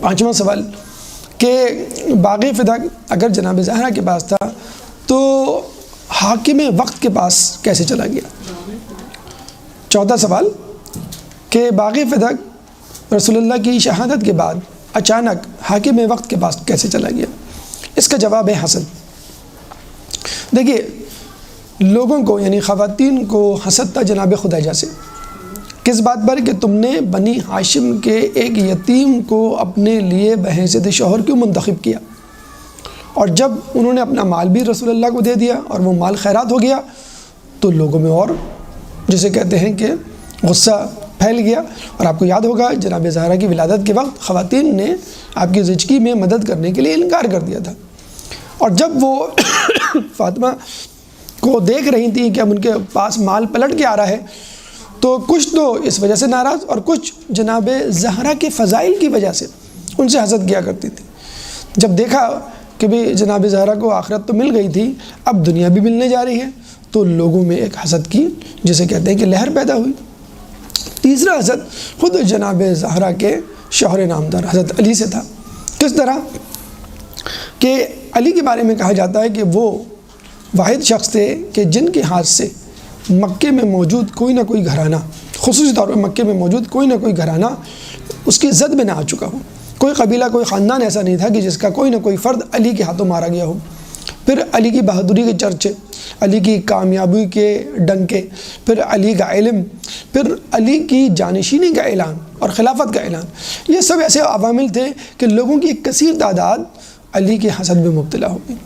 پانچواں سوال کہ باغ فدق اگر جناب زہرا کے پاس تھا تو حاکم وقت کے پاس کیسے چلا گیا؟ چوتھا سوال کہ باغ فدق رسول اللہ کی شہادت کے بعد اچانک حاکم وقت کے پاس کیسے چلا گیا؟ اس کا جواب ہے حسد۔ دیکھیے، لوگوں کو یعنی خواتین کو حسد تھا جناب خدیجہ سے، کس بات پر کہ تم نے بنی ہاشم کے ایک یتیم کو اپنے لیے بحیثیت شوہر کیوں منتخب کیا؟ اور جب انہوں نے اپنا مال بھی رسول اللہ کو دے دیا اور وہ مال خیرات ہو گیا تو لوگوں میں اور جسے کہتے ہیں کہ غصہ پھیل گیا۔ اور آپ کو یاد ہوگا جناب زہرا کی ولادت کے وقت خواتین نے آپ کی زچگی میں مدد کرنے کے لیے انکار کر دیا تھا، اور جب وہ فاطمہ کو دیکھ رہی تھیں کہ اب ان کے پاس مال پلٹ کے آ رہا ہے تو کچھ تو اس وجہ سے ناراض اور کچھ جناب زہرا کے فضائل کی وجہ سے ان سے حسد کیا کرتی تھی۔ جب دیکھا کہ بھی جناب زہرا کو آخرت تو مل گئی تھی، اب دنیا بھی ملنے جا رہی ہے، تو لوگوں میں ایک حسد کی جسے کہتے ہیں کہ لہر پیدا ہوئی۔ تیسرا حسد خود جناب زہرا کے شوہر نامدار حضرت علی سے تھا۔ کس طرح کہ علی کے بارے میں کہا جاتا ہے کہ وہ واحد شخص تھے کہ جن کے ہاتھ سے مکے میں موجود کوئی نہ کوئی گھرانہ، خصوصی طور پہ مکے میں موجود کوئی نہ کوئی گھرانہ اس کی زد میں نہ آ چکا ہو۔ کوئی قبیلہ، کوئی خاندان ایسا نہیں تھا کہ جس کا کوئی نہ کوئی فرد علی کے ہاتھوں مارا گیا ہو۔ پھر علی کی بہادری کے چرچے، علی کی کامیابی کے ڈنکے، پھر علی کا علم، پھر علی کی جانشینی کا اعلان اور خلافت کا اعلان، یہ سب ایسے عوامل تھے کہ لوگوں کی ایک کثیر تعداد علی کے حسد میں مبتلا ہو گئی۔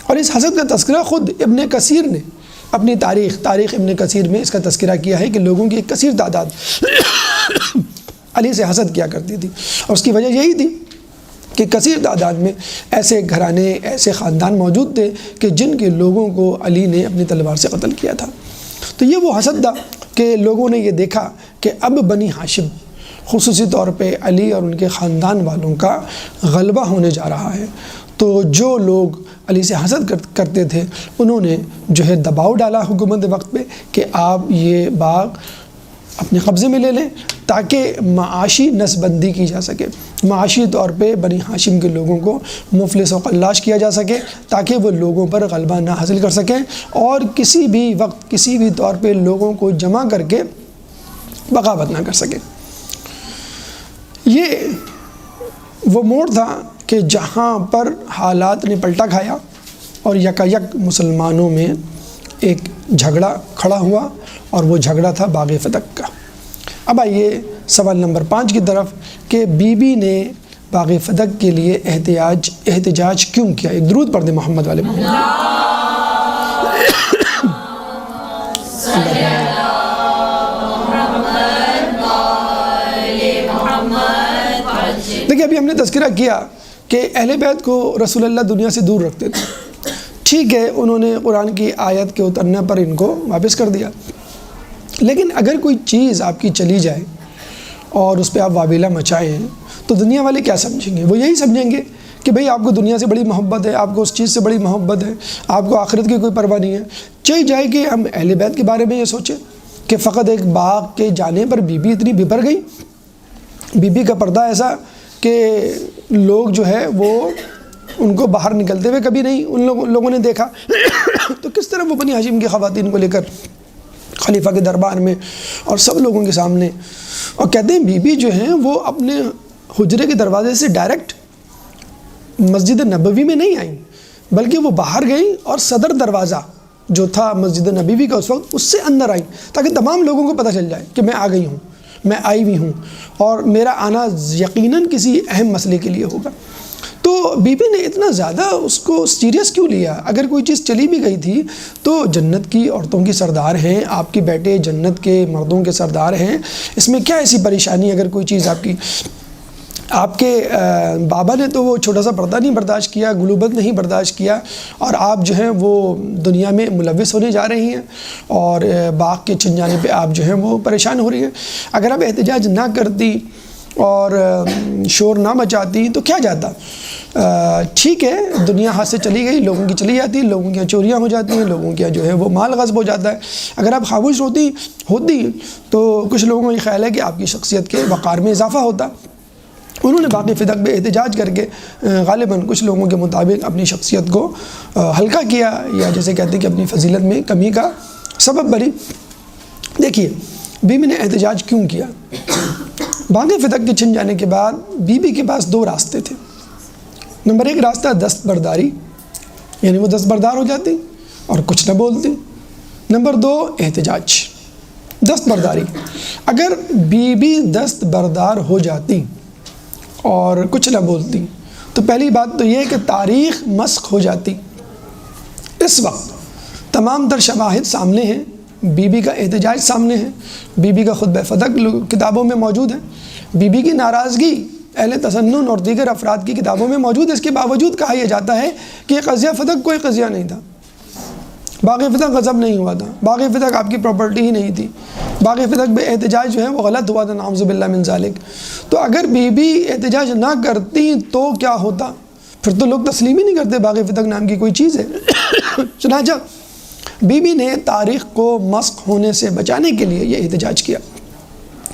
اور اس حسد کا تذکرہ خود ابن کثیر نے اپنی تاریخ ابن کثیر میں اس کا تذکرہ کیا ہے کہ لوگوں کی ایک کثیر تعداد علی سے حسد کیا کرتی تھی، اور اس کی وجہ یہی تھی کہ کثیر تعداد میں ایسے گھرانے، ایسے خاندان موجود تھے کہ جن کے لوگوں کو علی نے اپنی تلوار سے قتل کیا تھا۔ تو یہ وہ حسد تھا کہ لوگوں نے یہ دیکھا کہ اب بنی ہاشم، خصوصی طور پہ علی اور ان کے خاندان والوں کا غلبہ ہونے جا رہا ہے، تو جو لوگ علی سے حسد کرتے تھے انہوں نے جو ہے دباؤ ڈالا حکومت وقت پہ کہ آپ یہ باغ اپنے قبضے میں لے لیں تاکہ معاشی نسبندی کی جا سکے، معاشی طور پہ بنی ہاشم کے لوگوں کو مفلس و قلاش کیا جا سکے تاکہ وہ لوگوں پر غلبہ نہ حاصل کر سکیں اور کسی بھی وقت کسی بھی طور پہ لوگوں کو جمع کر کے بغاوت نہ کر سکیں۔ یہ وہ موڑ تھا کہ جہاں پر حالات نے پلٹا کھایا اور یکایک مسلمانوں میں ایک جھگڑا کھڑا ہوا، اور وہ جھگڑا تھا باغ فتق کا۔ اب آئیے سوال نمبر 5 کی طرف کہ بی بی نے باغ فتق کے لیے احتجاج کیوں کیا؟ ایک درود پڑھ دیں محمد والے محمد۔ دیکھیے، ابھی ہم نے تذکرہ کیا کہ اہل بیت کو رسول اللہ دنیا سے دور رکھتے تھے۔ ٹھیک ہے، انہوں نے قرآن کی آیت کے اترنے پر ان کو واپس کر دیا، لیکن اگر کوئی چیز آپ کی چلی جائے اور اس پہ آپ واویلا مچائیں تو دنیا والے کیا سمجھیں گے؟ وہ یہی سمجھیں گے کہ بھئی آپ کو دنیا سے بڑی محبت ہے، آپ کو اس چیز سے بڑی محبت ہے، آپ کو آخرت کی کوئی پرواہ نہیں ہے۔ چاہیے جائے کہ ہم اہل بیت کے بارے میں یہ سوچیں کہ فقط ایک باغ کے جانے پر بی بی اتنی بھپر گئی، بی بی کا پردہ ایسا کہ لوگ جو ہے وہ ان کو باہر نکلتے ہوئے کبھی نہیں ان لوگوں نے دیکھا۔ تو کس طرح وہ بنی ہاشم کی خواتین کو لے کر خلیفہ کے دربار میں اور سب لوگوں کے سامنے، اور کہتے ہیں بی بی جو ہیں وہ اپنے حجرے کے دروازے سے ڈائریکٹ مسجد نبوی میں نہیں آئیں، بلکہ وہ باہر گئیں اور صدر دروازہ جو تھا مسجد نبوی کا اس وقت، اس سے اندر آئیں تاکہ تمام لوگوں کو پتہ چل جائے کہ میں آ گئی ہوں، میں آئی ہوئی ہوں، اور میرا آنا یقیناً کسی اہم مسئلے کے لیے ہوگا۔ تو بی بی نے اتنا زیادہ اس کو سیریس کیوں لیا؟ اگر کوئی چیز چلی بھی گئی تھی تو جنت کی عورتوں کی سردار ہیں، آپ کے بیٹے جنت کے مردوں کے سردار ہیں، اس میں کیا ایسی پریشانی؟ اگر کوئی چیز آپ کے بابا نے تو وہ چھوٹا سا پردہ نہیں برداشت کیا، گلوبت نہیں برداشت کیا، اور آپ جو ہیں وہ دنیا میں ملوث ہونے جا رہی ہیں اور باغ کے چھن جانے پہ آپ جو ہیں وہ پریشان ہو رہی ہیں۔ اگر آپ احتجاج نہ کرتی اور شور نہ مچاتی تو کیا جاتا؟ ٹھیک ہے، دنیا ہاتھ سے چلی گئی، لوگوں کی چلی جاتی، لوگوں کی چوریاں ہو جاتی ہیں، لوگوں کی جو ہے وہ مال غصب ہو جاتا ہے۔ اگر آپ خاموش ہوتی تو کچھ لوگوں کو یہ خیال ہے کہ آپ کی شخصیت کے وقار میں اضافہ ہوتا، انہوں نے باقی فدق پہ احتجاج کر کے غالباً کچھ لوگوں کے مطابق اپنی شخصیت کو ہلکا کیا، یا جیسے کہتے ہیں کہ اپنی فضیلت میں کمی کا سبب بنی۔ دیکھیے بی بی نے احتجاج کیوں کیا؟ باقی فدق کے چھن جانے کے بعد بی بی کے پاس دو راستے تھے۔ نمبر ایک راستہ دستبرداری، یعنی وہ دستبردار ہو جاتی اور کچھ نہ بولتی۔ نمبر دو احتجاج، دستبرداری۔ اگر بی بی دستبردار ہو جاتی اور کچھ نہ بولتی تو پہلی بات تو یہ کہ تاریخ مسخ ہو جاتی۔ اس وقت تمام تر شواہد سامنے ہیں، بی بی کا احتجاج سامنے ہے، بی بی کا خطبہ فدق کتابوں میں موجود ہے، بی بی کی ناراضگی اہل تسنن اور دیگر افراد کی کتابوں میں موجود ہے۔ اس کے باوجود کہا یہ جاتا ہے کہ یہ قضیہ فدق کوئی قضیہ نہیں تھا، باقی فدق غضب نہیں ہوا تھا، باقی فدق آپ کی پراپرٹی ہی نہیں تھی، باقی فدق بے احتجاج جو ہے وہ غلط ہوا تھا، نعوذ باللہ من ذالک۔ تو اگر بی بی احتجاج نہ کرتی تو کیا ہوتا؟ پھر تو لوگ تسلیم ہی نہیں کرتے باقی فدق نام کی کوئی چیز ہے۔ چنانچہ بی بی نے تاریخ کو مسخ ہونے سے بچانے کے لیے یہ احتجاج کیا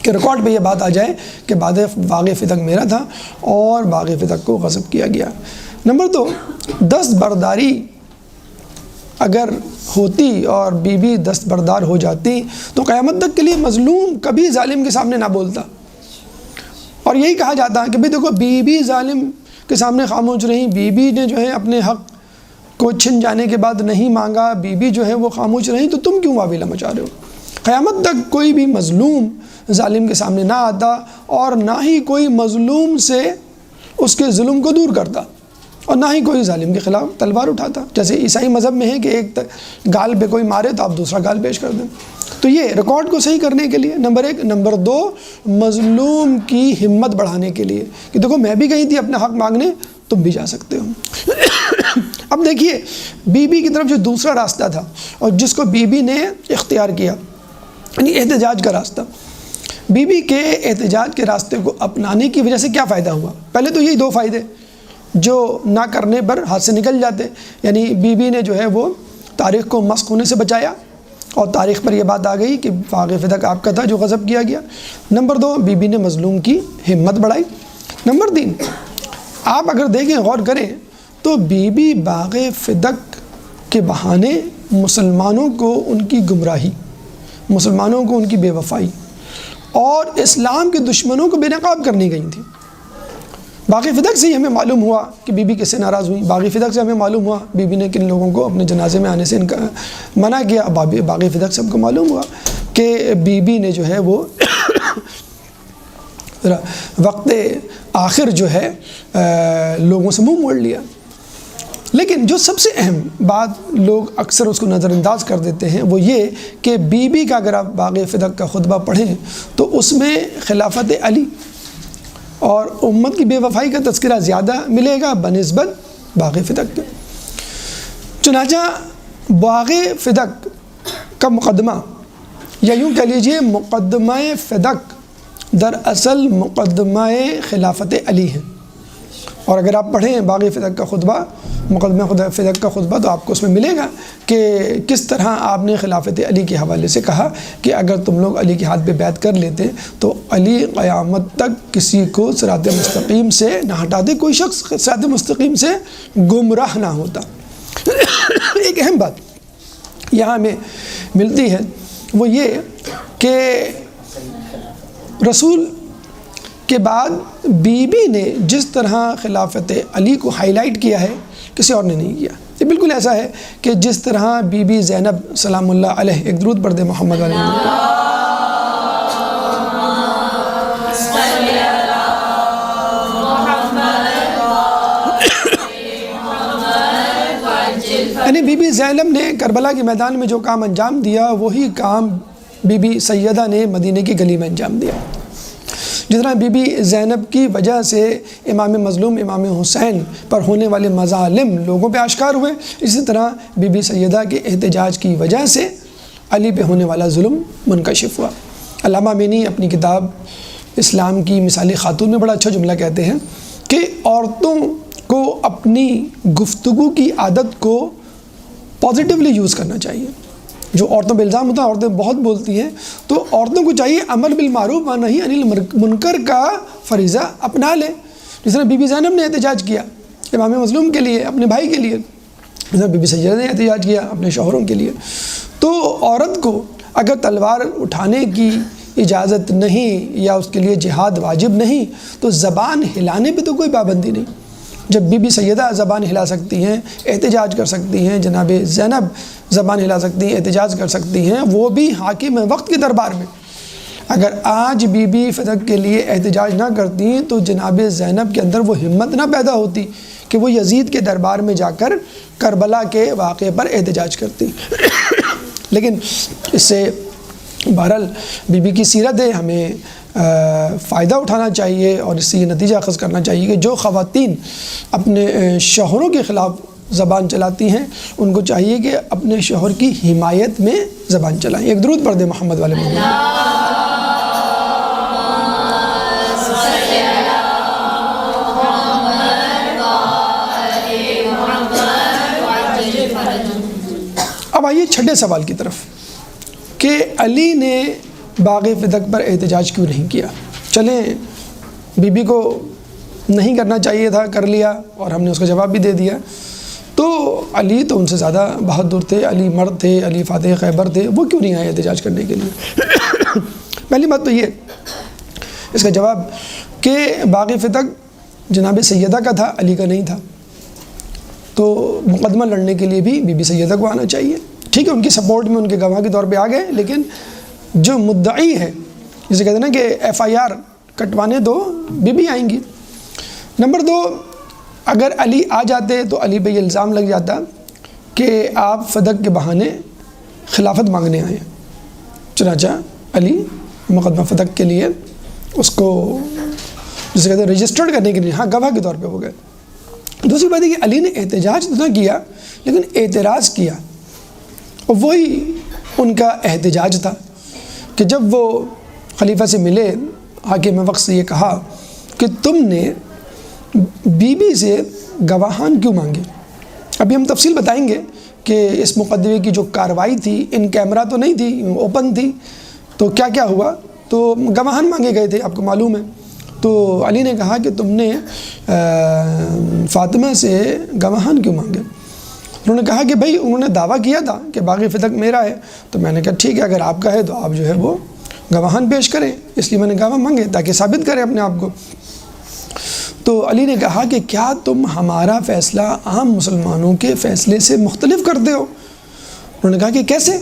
کہ ریکارڈ پہ یہ بات آ جائے کہ باقی فدق میرا تھا اور باقی فدق کو غصب کیا گیا۔ نمبر دو، دستبرداری اگر ہوتی اور بی بی دستبردار ہو جاتی تو قیامت تک کے لیے مظلوم کبھی ظالم کے سامنے نہ بولتا، اور یہی کہا جاتا ہے کہ بھئی دیکھو بی بی ظالم کے سامنے خاموش رہی، بی بی نے جو ہے اپنے حق کو چھن جانے کے بعد نہیں مانگا، بی بی جو ہے وہ خاموش رہی، تو تم کیوں واویلا مچا رہے ہو؟ قیامت تک کوئی بھی مظلوم ظالم کے سامنے نہ آتا اور نہ ہی کوئی مظلوم سے اس کے ظلم کو دور کرتا، اور نہ ہی کوئی ظالم کے خلاف تلوار اٹھاتا۔ جیسے عیسائی مذہب میں ہے کہ ایک گال پہ کوئی مارے تو آپ دوسرا گال پیش کر دیں۔ تو یہ ریکارڈ کو صحیح کرنے کے لیے نمبر ایک۔ نمبر دو، مظلوم کی ہمت بڑھانے کے لیے کہ دیکھو میں بھی گئی تھی اپنا حق مانگنے، تم بھی جا سکتے ہو۔ اب دیکھیے بی بی کی طرف جو دوسرا راستہ تھا اور جس کو بی بی نے اختیار کیا، یعنی احتجاج کا راستہ، بی بی کے احتجاج کے راستے کو اپنانے کی وجہ سے کیا فائدہ ہوا؟ پہلے تو یہی دو فائدے جو نہ کرنے پر ہاتھ سے نکل جاتے، یعنی بی بی نے جو ہے وہ تاریخ کو مسخ ہونے سے بچایا اور تاریخ پر یہ بات آ گئی کہ باغ فدق آپ کا تھا جو غصب کیا گیا۔ نمبر دو، بی بی نے مظلوم کی ہمت بڑھائی۔ نمبر تین، آپ اگر دیکھیں غور کریں تو بی بی باغ فدق کے بہانے مسلمانوں کو ان کی گمراہی، مسلمانوں کو ان کی بے وفائی اور اسلام کے دشمنوں کو بے نقاب کرنے گئی تھی۔ باقی فدق سے ہی ہمیں معلوم ہوا کہ بی بی کس سے ناراض ہوئی، باقی فدق سے ہمیں معلوم ہوا بی بی نے کن لوگوں کو اپنے جنازے میں آنے سے منع کیا، باقی فدق سب کو معلوم ہوا کہ بی بی نے جو ہے وہ وقت آخر جو ہے لوگوں سے منہ موڑ لیا۔ لیکن جو سب سے اہم بات لوگ اکثر اس کو نظر انداز کر دیتے ہیں وہ یہ کہ بی بی کا اگر آپ باغ فدق کا خطبہ پڑھیں تو اس میں خلافت علی اور امت کی بے وفائی کا تذکرہ زیادہ ملے گا بنسبت باغ فدق کے۔ چنانچہ باغ فدق کا مقدمہ، یا یوں کہہ لیجئے مقدمہ فدق دراصل مقدمہ خلافت علی ہے، اور اگر آپ پڑھیں باغ فدق کا خطبہ، مقدمہ فدق کا خطبہ، تو آپ کو اس میں ملے گا کہ کس طرح آپ نے خلافت علی کے حوالے سے کہا کہ اگر تم لوگ علی کے ہاتھ پہ بیعت کر لیتے تو علی قیامت تک کسی کو صراط مستقیم سے نہ ہٹاتے، کوئی شخص صراط مستقیم سے گمراہ نہ ہوتا۔ ایک اہم بات یہاں ہمیں ملتی ہے وہ یہ کہ رسول کے بعد بی بی نے جس طرح خلافت علی کو ہائی لائٹ کیا ہے کسی اور نے نہیں کیا۔ یہ بالکل ایسا ہے کہ جس طرح بی بی زینب سلام اللہ علیہ، ایک درود پڑھ دے محمد علیہ یعنی بی بی زینب نے کربلا کے میدان میں جو کام انجام دیا وہی کام بی بی سیدہ نے مدینہ کی گلی میں انجام دیا۔ جس طرح بی بی زینب کی وجہ سے امام مظلوم امام حسین پر ہونے والے مظالم لوگوں پہ آشکار ہوئے، اسی طرح بی بی سیدہ کے احتجاج کی وجہ سے علی پہ ہونے والا ظلم منکشف ہوا۔ علامہ امینی اپنی کتاب اسلام کی مثالی خاتون میں بڑا اچھا جملہ کہتے ہیں کہ عورتوں کو اپنی گفتگو کی عادت کو پازیٹیولی یوز کرنا چاہیے، جو عورتوں پہ الزام ہوتا ہے عورتیں بہت بولتی ہیں، تو عورتوں کو چاہیے امر بالمعروف و نہی عن المنکر کا فریضہ اپنا لیں. جس طرح بی بی زینب نے احتجاج کیا امام مظلوم کے لیے، اپنے بھائی کے لیے، جس طرح بی بی سیدہ نے احتجاج کیا اپنے شوہروں کے لیے. تو عورت کو اگر تلوار اٹھانے کی اجازت نہیں یا اس کے لیے جہاد واجب نہیں تو زبان ہلانے پہ تو کوئی پابندی نہیں. جب بی بی سیدہ زبان ہلا سکتی ہیں، احتجاج کر سکتی ہیں، جناب زینب زبان ہلا سکتی ہیں، احتجاج کر سکتی ہیں، وہ بھی حاکم وقت کے دربار میں. اگر آج بی بی فدق کے لیے احتجاج نہ کرتی تو جناب زینب کے اندر وہ ہمت نہ پیدا ہوتی کہ وہ یزید کے دربار میں جا کر کربلا کے واقعے پر احتجاج کرتی. لیکن اس سے بہرحال بی بی کی سیرت ہے، ہمیں فائدہ اٹھانا چاہیے اور اس سے یہ نتیجہ اخذ کرنا چاہیے کہ جو خواتین اپنے شوہروں کے خلاف زبان چلاتی ہیں ان کو چاہیے کہ اپنے شوہر کی حمایت میں زبان چلائیں. ایک درود پڑھ دیں محمد والے محمد. اب آئیے چھٹے سوال کی طرف کہ علی نے باغ فدق پر احتجاج کیوں نہیں کیا. چلیں بی بی کو نہیں کرنا چاہیے تھا، کر لیا اور ہم نے اس کا جواب بھی دے دیا. تو علی تو ان سے زیادہ بہادر تھے، علی مرد تھے، علی فاتح خیبر تھے، وہ کیوں نہیں آئے احتجاج کرنے کے لیے؟ پہلی بات تو یہ اس کا جواب کہ باغ فدق جناب سیدہ کا تھا، علی کا نہیں تھا. تو مقدمہ لڑنے کے لیے بھی بی بی سیدہ کو آنا چاہیے. ٹھیک ہے، ان کی سپورٹ میں ان کے گواہ کے طور پہ آ گئے، لیکن جو مدعی ہے جسے کہتے ہیں نا کہ ایف آئی آر کٹوانے دو، بی بی آئیں گی. نمبر 2، اگر علی آ جاتے تو علی پہ یہ الزام لگ جاتا کہ آپ فدق کے بہانے خلافت مانگنے آئے. چنانچہ علی مقدمہ فدق کے لیے اس کو جسے کہتے ہیں رجسٹرڈ کرنے کے لیے ہاں گواہ کے طور پہ ہو گئے. دوسری بات ہے کہ علی نے احتجاج تو نہ کیا لیکن اعتراض کیا، اور وہی ان کا احتجاج تھا کہ جب وہ خلیفہ سے ملے، حاکم وقت سے یہ کہا کہ تم نے بی بی سے گواہان کیوں مانگے. ابھی ہم تفصیل بتائیں گے کہ اس مقدمے کی جو کارروائی تھی ان کیمرہ تو نہیں تھی، اوپن تھی، تو کیا کیا ہوا. تو گواہان مانگے گئے تھے، آپ کو معلوم ہے. تو علی نے کہا کہ تم نے فاطمہ سے گواہان کیوں مانگے. انہوں نے کہا کہ بھائی انہوں نے دعویٰ کیا تھا کہ باغ فدق میرا ہے، تو میں نے کہا ٹھیک ہے اگر آپ کا ہے تو آپ جو ہے وہ گواہان پیش کریں، اس لیے میں نے گواہ مانگے تاکہ ثابت کریں اپنے آپ کو. تو علی نے کہا کہ کیا تم ہمارا فیصلہ عام مسلمانوں کے فیصلے سے مختلف کرتے ہو. انہوں نے کہا کہ کیسے؟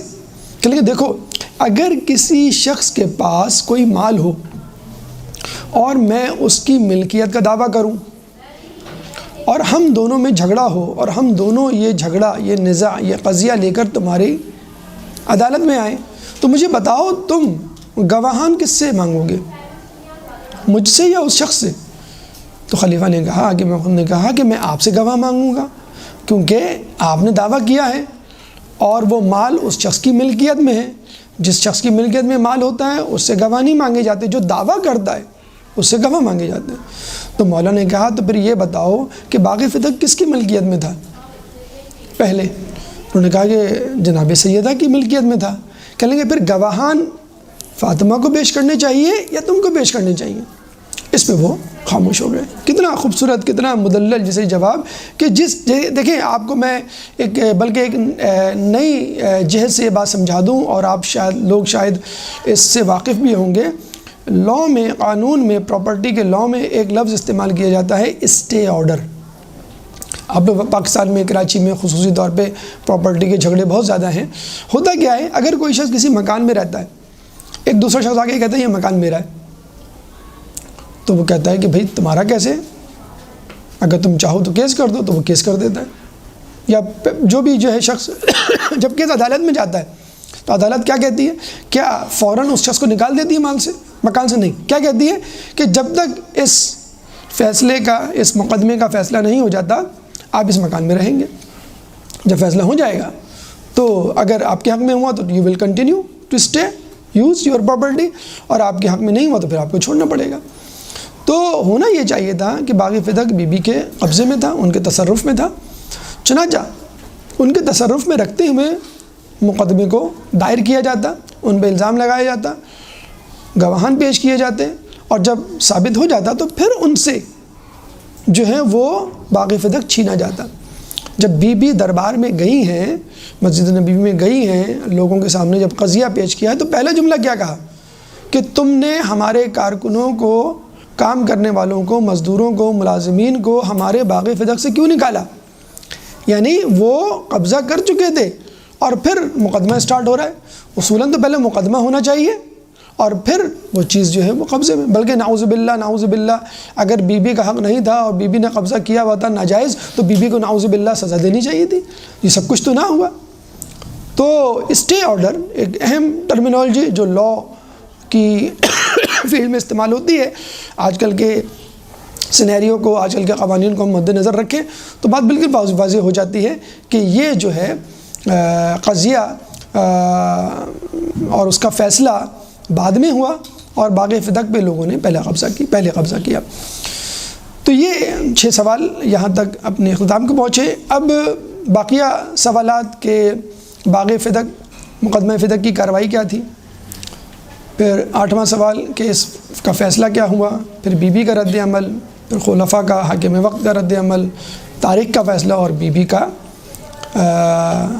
کہ لیکن دیکھو، اگر کسی شخص کے پاس کوئی مال ہو اور میں اس کی ملکیت کا دعویٰ کروں اور ہم دونوں میں جھگڑا ہو اور ہم دونوں یہ جھگڑا، یہ نزاع، یہ قضیہ لے کر تمہاری عدالت میں آئیں، تو مجھے بتاؤ تم گواہان کس سے مانگو گے، مجھ سے یا اس شخص سے؟ تو خلیفہ نے کہا کہ میں آپ سے گواہ مانگوں گا کیونکہ آپ نے دعویٰ کیا ہے اور وہ مال اس شخص کی ملکیت میں ہے. جس شخص کی ملکیت میں مال ہوتا ہے اس سے گواہ نہیں مانگے جاتے، جو دعویٰ کرتا ہے اس سے گواہ مانگے جاتے ہیں. تو مولا نے کہا تو پھر یہ بتاؤ کہ باغ فدق کس کی ملکیت میں تھا پہلے؟ انہوں نے کہا کہ جناب سیدہ کی ملکیت میں تھا. کہیں گے پھر گواہان فاطمہ کو پیش کرنے چاہیے یا تم کو پیش کرنے چاہیے؟ اس پہ وہ خاموش ہو گئے. کتنا خوبصورت، کتنا مدلل جسے جواب کہ دیکھیں آپ کو میں بلکہ ایک نئی جہت سے یہ بات سمجھا دوں اور آپ شاید اس سے واقف بھی ہوں گے. لاء میں، قانون میں، پراپرٹی کے لاء میں ایک لفظ استعمال کیا جاتا ہے اسٹے آرڈر. اب پاکستان میں، کراچی میں خصوصی طور پہ پراپرٹی کے جھگڑے بہت زیادہ ہیں. ہوتا کیا ہے، اگر کوئی شخص کسی مکان میں رہتا ہے، ایک دوسرا شخص آ کے کہتا ہے یہ مکان میرا ہے، تو وہ کہتا ہے کہ بھائی تمہارا کیسے؟ اگر تم چاہو تو کیس کر دو، تو وہ کیس کر دیتا ہے. یا جو بھی جو ہے شخص جب کیس عدالت میں جاتا ہے تو عدالت کیا کہتی ہے؟ کیا فوراً اس شخص کو نکال دیتی ہے مال سے، مکان سے؟ نہیں. کیا کہتی ہے کہ جب تک اس فیصلے کا، اس مقدمے کا فیصلہ نہیں ہو جاتا آپ اس مکان میں رہیں گے. جب فیصلہ ہو جائے گا تو اگر آپ کے حق میں ہوا تو you will continue to stay use your property, اور آپ کے حق میں نہیں ہوا تو پھر آپ کو چھوڑنا پڑے گا. تو ہونا یہ چاہیے تھا کہ باغ فدق بی بی کے قبضے میں تھا، ان کے تصرف میں تھا. چنانچہ ان کے تصرف میں رکھتے ہوئے مقدمے کو دائر کیا جاتا، ان پہ الزام لگایا جاتا، گواہان پیش کیے جاتے، اور جب ثابت ہو جاتا تو پھر ان سے جو ہے وہ باغ فدق چھینا جاتا۔ جب بی بی دربار میں گئی ہیں، مسجد نبی میں گئی ہیں، لوگوں کے سامنے جب قضیہ پیش کیا تو پہلا جملہ کیا کہا کہ تم نے ہمارے کارکنوں کو، کام کرنے والوں کو، مزدوروں کو، ملازمین کو ہمارے باغ فدق سے کیوں نکالا؟ یعنی وہ قبضہ کر چکے تھے اور پھر مقدمہ سٹارٹ ہو رہا ہے۔ اصولاً تو پہلے مقدمہ ہونا چاہیے اور پھر وہ چیز جو ہے وہ قبضے میں، بلکہ نعوذ باللہ اگر بی بی کا حق نہیں تھا اور بی بی نے قبضہ کیا ہوا تھا ناجائز تو بی بی کو نعوذ باللہ سزا دینی چاہیے تھی۔ یہ سب کچھ تو نہ ہوا۔ تو اسٹے آرڈر ایک اہم ٹرمینالوجی جو لا کی فیلڈ میں استعمال ہوتی ہے، آج کل کے سینیریو کو، آج کل کے قوانین کو ہم مد نظر رکھیں تو بات بالکل واضح ہو جاتی ہے کہ یہ جو ہے قضیہ اور اس کا فیصلہ بعد میں ہوا اور باغ فدق پہ لوگوں نے پہلے قبضہ کیا۔ تو یہ 6 سوال یہاں تک اپنے اختتام کو پہنچے۔ اب باقیہ سوالات کہ باغ فدق، مقدمہ فدق کی کارروائی کیا تھی، پھر 8واں سوال کہ اس کا فیصلہ کیا ہوا، پھر بی بی کا رد عمل، پھر خلفاء کا، حاکم وقت کا رد عمل، تاریخ کا فیصلہ اور بی بی کا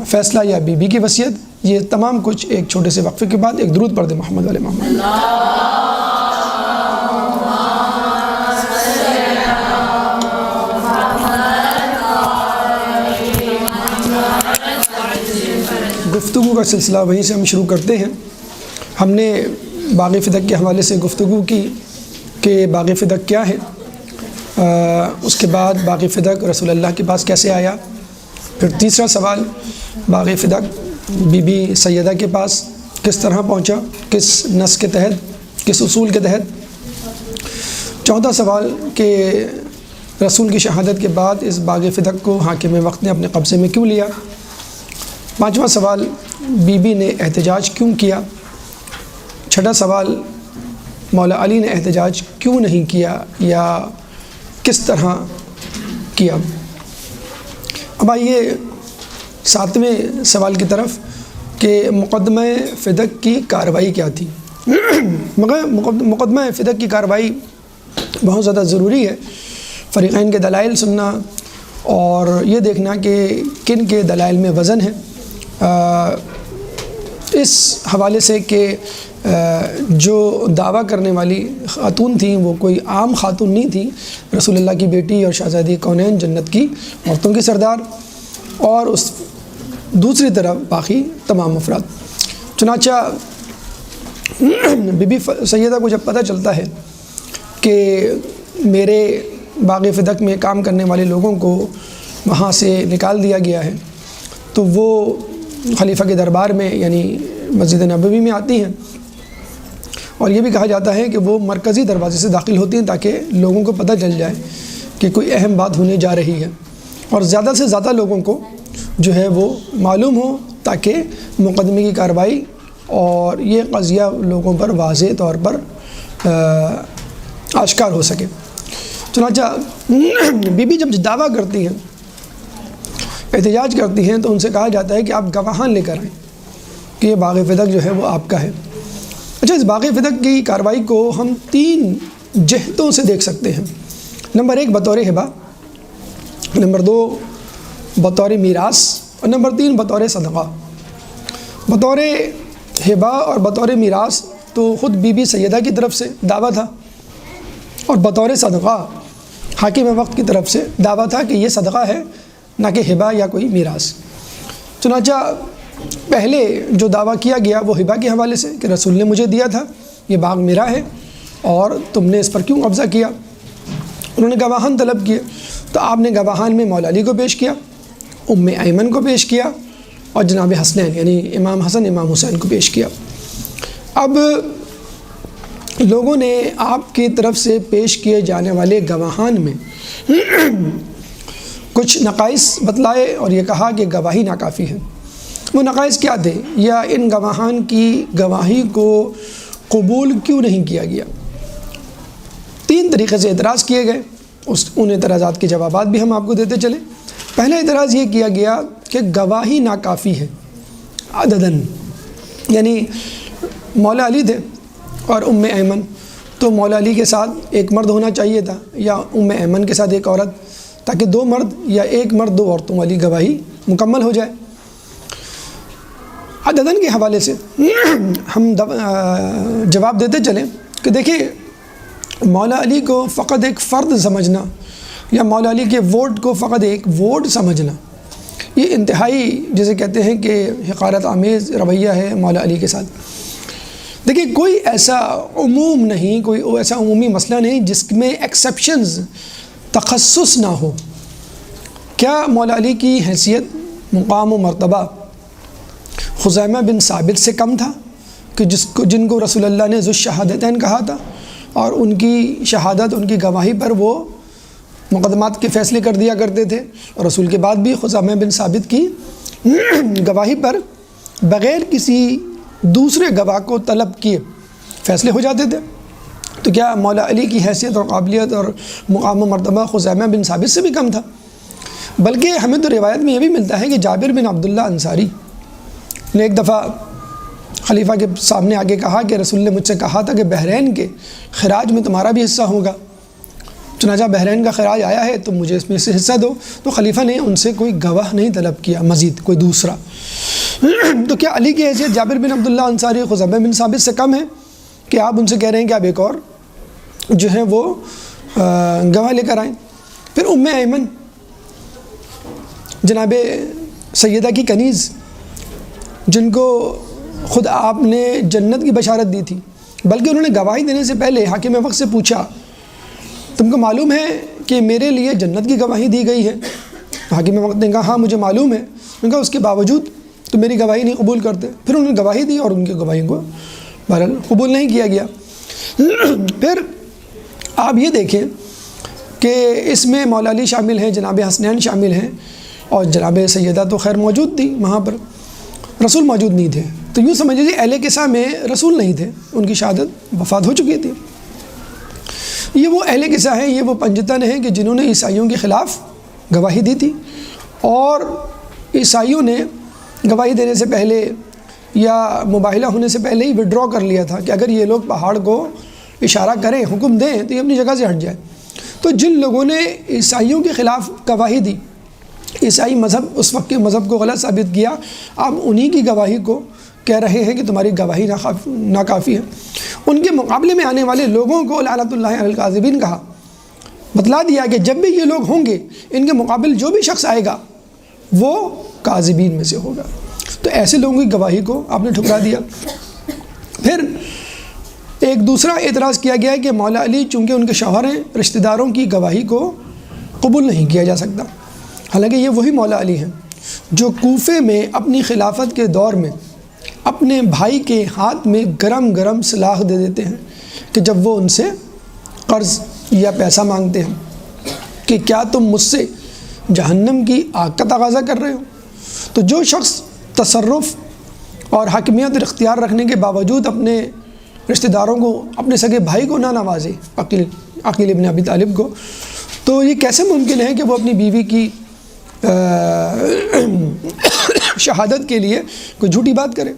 فیصلہ یا بی بی کی وصیت، یہ تمام کچھ ایک چھوٹے سے وقفے کے بعد ایک درود پڑھ دیں محمد علیہ محمد۔ گفتگو کا سلسلہ وہیں سے ہم شروع کرتے ہیں۔ ہم نے باغ فدق کے حوالے سے گفتگو کی کہ باغ فدق کیا ہے، اس کے بعد باغ فدق رسول اللہ کے پاس کیسے آیا، پھر تیسرا سوال باغ فدق بی بی سیدہ کے پاس کس طرح پہنچا، کس نص کے تحت، کس اصول کے تحت، چوتھا سوال کہ رسول کی شہادت کے بعد اس باغ فدق کو حاکم وقت نے اپنے قبضے میں کیوں لیا، پانچواں سوال بی بی نے احتجاج کیوں کیا، چھٹا سوال مولا علی نے احتجاج کیوں نہیں کیا یا کس طرح کیا۔ اب آئیے 7ویں سوال کی طرف کہ مقدمہ فدق کی کارروائی کیا تھی۔ مقدمہ فدق کی کارروائی بہت زیادہ ضروری ہے، فریقین کے دلائل سننا اور یہ دیکھنا کہ کن کے دلائل میں وزن ہے، اس حوالے سے کہ جو دعویٰ کرنے والی خاتون تھیں وہ کوئی عام خاتون نہیں تھی، رسول اللہ کی بیٹی اور شہزادی کونین، جنت کی عورتوں کی سردار، اور اس دوسری طرف باقی تمام افراد۔ چنانچہ بی بی سیدہ کو جب پتہ چلتا ہے کہ میرے باغ فدق میں کام کرنے والے لوگوں کو وہاں سے نکال دیا گیا ہے تو وہ خلیفہ کے دربار میں یعنی مسجد نبوی میں آتی ہیں، اور یہ بھی کہا جاتا ہے کہ وہ مرکزی دروازے سے داخل ہوتی ہیں تاکہ لوگوں کو پتہ چل جائے کہ کوئی اہم بات ہونے جا رہی ہے اور زیادہ سے زیادہ لوگوں کو جو ہے وہ معلوم ہو تاکہ مقدمے کی کارروائی اور یہ قضیہ لوگوں پر واضح طور پر آشکار ہو سکے۔ چنانچہ بی بی جب دعویٰ کرتی ہیں، احتجاج کرتی ہیں تو ان سے کہا جاتا ہے کہ آپ گواہان لے کر آئیں کہ یہ باغ فدق جو ہے وہ آپ کا ہے۔ اچھا، اس باغ فدق کی کارروائی کو ہم 3 جہتوں سے دیکھ سکتے ہیں۔ نمبر 1 بطور ہبہ، نمبر 2 بطور میراث، اور نمبر 3 بطور صدقہ۔ بطور ہبہ اور بطور میراث تو خود بی بی سیدہ کی طرف سے دعویٰ تھا، اور بطور صدقہ حاکم وقت کی طرف سے دعویٰ تھا کہ یہ صدقہ ہے نہ کہ ہبہ یا کوئی میراث۔ چنانچہ پہلے جو دعویٰ کیا گیا وہ ہبہ کے حوالے سے کہ رسول نے مجھے دیا تھا، یہ باغ میرا ہے اور تم نے اس پر کیوں قبضہ کیا۔ انہوں نے گواہان طلب کیے تو آپ نے گواہان میں مولا علی کو پیش کیا، ام ایمن کو پیش کیا اور جناب حسنین یعنی امام حسن امام حسین کو پیش کیا۔ اب لوگوں نے آپ کی طرف سے پیش کیے جانے والے گواہان میں کچھ نقائص بتلائے اور یہ کہا کہ گواہی ناکافی ہے۔ وہ نقائص کیا تھے یا ان گواہان کی گواہی کو قبول کیوں نہیں کیا گیا؟ 3 طریقے سے اعتراض کیے گئے، ان اعتراضات کے جوابات بھی ہم آپ کو دیتے چلیں۔ پہلا اعتراض یہ کیا گیا کہ گواہی ناکافی ہے، عددن، یعنی مولا علی تھے اور ام ایمن، تو مولا علی کے ساتھ ایک مرد ہونا چاہیے تھا یا ام ایمن کے ساتھ ایک عورت، تاکہ دو مرد یا ایک مرد دو عورتوں والی گواہی مکمل ہو جائے۔ عددن کے حوالے سے ہم جواب دیتے چلیں کہ دیکھیے مولا علی کو فقط ایک فرد سمجھنا یا مولا علی کے ووٹ کو فقط ایک ووٹ سمجھنا، یہ انتہائی جسے کہتے ہیں کہ حقارت آمیز رویہ ہے مولا علی کے ساتھ۔ دیکھیے کوئی ایسا عموم نہیں، کوئی ایسا عمومی مسئلہ نہیں جس میں ایکسیپشنز تخصص نہ ہو۔ کیا مولا علی کی حیثیت، مقام و مرتبہ خزیمہ بن ثابت سے کم تھا کہ جن کو رسول اللہ نے ذو الشہادتین کہا تھا، اور ان کی شہادت، ان کی گواہی پر وہ مقدمات کے فیصلے کر دیا کرتے تھے، اور رسول کے بعد بھی خزیمہ بن ثابت کی گواہی پر بغیر کسی دوسرے گواہ کو طلب کیے فیصلے ہو جاتے تھے؟ تو کیا مولا علی کی حیثیت اور قابلیت اور مقام و مرتبہ خزیمہ بن ثابت سے بھی کم تھا؟ بلکہ ہمیں تو روایت میں یہ بھی ملتا ہے کہ جابر بن عبداللہ انصاری نے ایک دفعہ خلیفہ کے سامنے آگے کہا کہ رسول نے مجھ سے کہا تھا کہ بحرین کے خراج میں تمہارا بھی حصہ ہوگا، چنانچہ بحرین کا خراج آیا ہے تو مجھے اس میں سے حصہ دو۔ تو خلیفہ نے ان سے کوئی گواہ نہیں طلب کیا مزید کوئی دوسرا۔ تو کیا علی کی حیثیت جابر بن عبداللہ انصاری خزیمہ بن ثابت سے کم ہے کہ آپ ان سے کہہ رہے ہیں کہ آپ ایک اور جو ہے وہ گواہ لے کر آئیں؟ پھر ام ایمن جناب سیدہ کی کنیز، جن کو خود آپ نے جنت کی بشارت دی تھی، بلکہ انہوں نے گواہی دینے سے پہلے حاکم وقت سے پوچھا تم کو معلوم ہے کہ میرے لیے جنت کی گواہی دی گئی ہے؟ حاکم وقت نے کہا ہاں مجھے معلوم ہے۔ انہوں نے کہا اس کے باوجود تو میری گواہی نہیں قبول کرتے۔ پھر انہوں نے گواہی دی اور ان کی گواہی کو بہرحال قبول نہیں کیا گیا۔ پھر آپ یہ دیکھیں کہ اس میں مولا علی شامل ہیں، جناب حسنین شامل ہیں، اور جناب سیدہ تو خیر موجود تھی وہاں پر، رسول موجود نہیں تھے۔ تو یوں سمجھ لیجیے اہل کسا میں رسول نہیں تھے، ان کی شہادت وفات ہو چکی تھی۔ یہ وہ اہل کسا ہیں، یہ وہ پنجتن ہیں کہ جنہوں نے عیسائیوں کے خلاف گواہی دی تھی، اور عیسائیوں نے گواہی دینے سے پہلے یا مباہلہ ہونے سے پہلے ہی وڈرا کر لیا تھا کہ اگر یہ لوگ پہاڑ کو اشارہ کریں، حکم دیں تو یہ اپنی جگہ سے ہٹ جائے۔ تو جن لوگوں نے عیسائیوں کے خلاف گواہی دی، عیسائی مذہب اس وقت کے مذہب کو غلط ثابت کیا، آپ انہی کی گواہی کو کہہ رہے ہیں کہ تمہاری گواہی ناکافی ہے۔ ان کے مقابلے میں آنے والے لوگوں کو لعنت اللہ علی الکاذبین کہا، بتلا دیا کہ جب بھی یہ لوگ ہوں گے ان کے مقابل جو بھی شخص آئے گا وہ کاذبین میں سے ہوگا۔ تو ایسے لوگوں کی گواہی کو آپ نے ٹھکرا دیا۔ پھر ایک دوسرا اعتراض کیا گیا ہے کہ مولا علی چونکہ ان کے شوہر ہیں، رشتہ داروں کی گواہی کو قبول نہیں کیا جا سکتا، حالانکہ یہ وہی مولا علی ہیں جو کوفے میں اپنی خلافت کے دور میں اپنے بھائی کے ہاتھ میں گرم گرم سلاح دے دیتے ہیں کہ جب وہ ان سے قرض یا پیسہ مانگتے ہیں کہ کیا تم مجھ سے جہنم کی آگ کا تقاضا کر رہے ہو؟ تو جو شخص تصرف اور حاکمیت اختیار رکھنے کے باوجود اپنے رشتہ داروں کو، اپنے سگے بھائی کو نہ نوازے، عقیل ابن ابی طالب کو، تو یہ کیسے ممکن ہے کہ وہ اپنی بیوی کی شہادت کے لیے کوئی جھوٹی بات کرے؟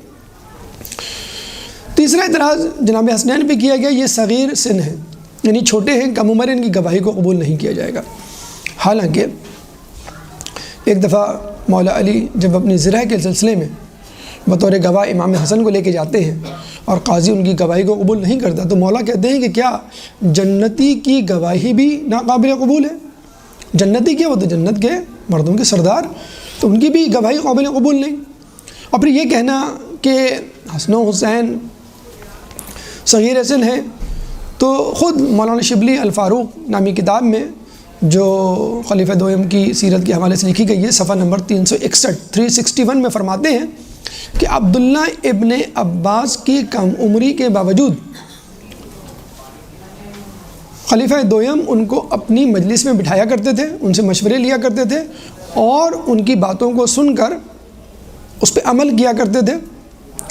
تیسرا اعتراض جناب حسنین پہ کیا گیا، یہ صغیر سن ہیں، یعنی چھوٹے ہیں، کم عمر، ان کی گواہی کو قبول نہیں کیا جائے گا۔ حالانکہ ایک دفعہ مولا علی جب اپنی زرہ کے سلسلے میں بطور گواہ امام حسن کو لے کے جاتے ہیں اور قاضی ان کی گواہی کو قبول نہیں کرتا، تو مولا کہتے ہیں کہ کیا جنتی کی گواہی بھی ناقابل قبول ہے؟ جنتی کیا؟ وہ تو جنت کے مردوں کے سردار، تو ان کی بھی گواہی قابل قبول نہیں۔ اور پھر یہ کہنا کہ حسن و حسین صغیر سن ہیں، تو خود مولانا شبلی الفاروق نامی کتاب میں جو خلیفہ دوم کی سیرت کے حوالے سے لکھی گئی ہے، صفحہ نمبر 361 میں فرماتے ہیں کہ عبداللہ ابن عباس کی کم عمری کے باوجود خلیفہ دوم ان کو اپنی مجلس میں بٹھایا کرتے تھے، ان سے مشورے لیا کرتے تھے، اور ان کی باتوں کو سن کر اس پہ عمل کیا کرتے تھے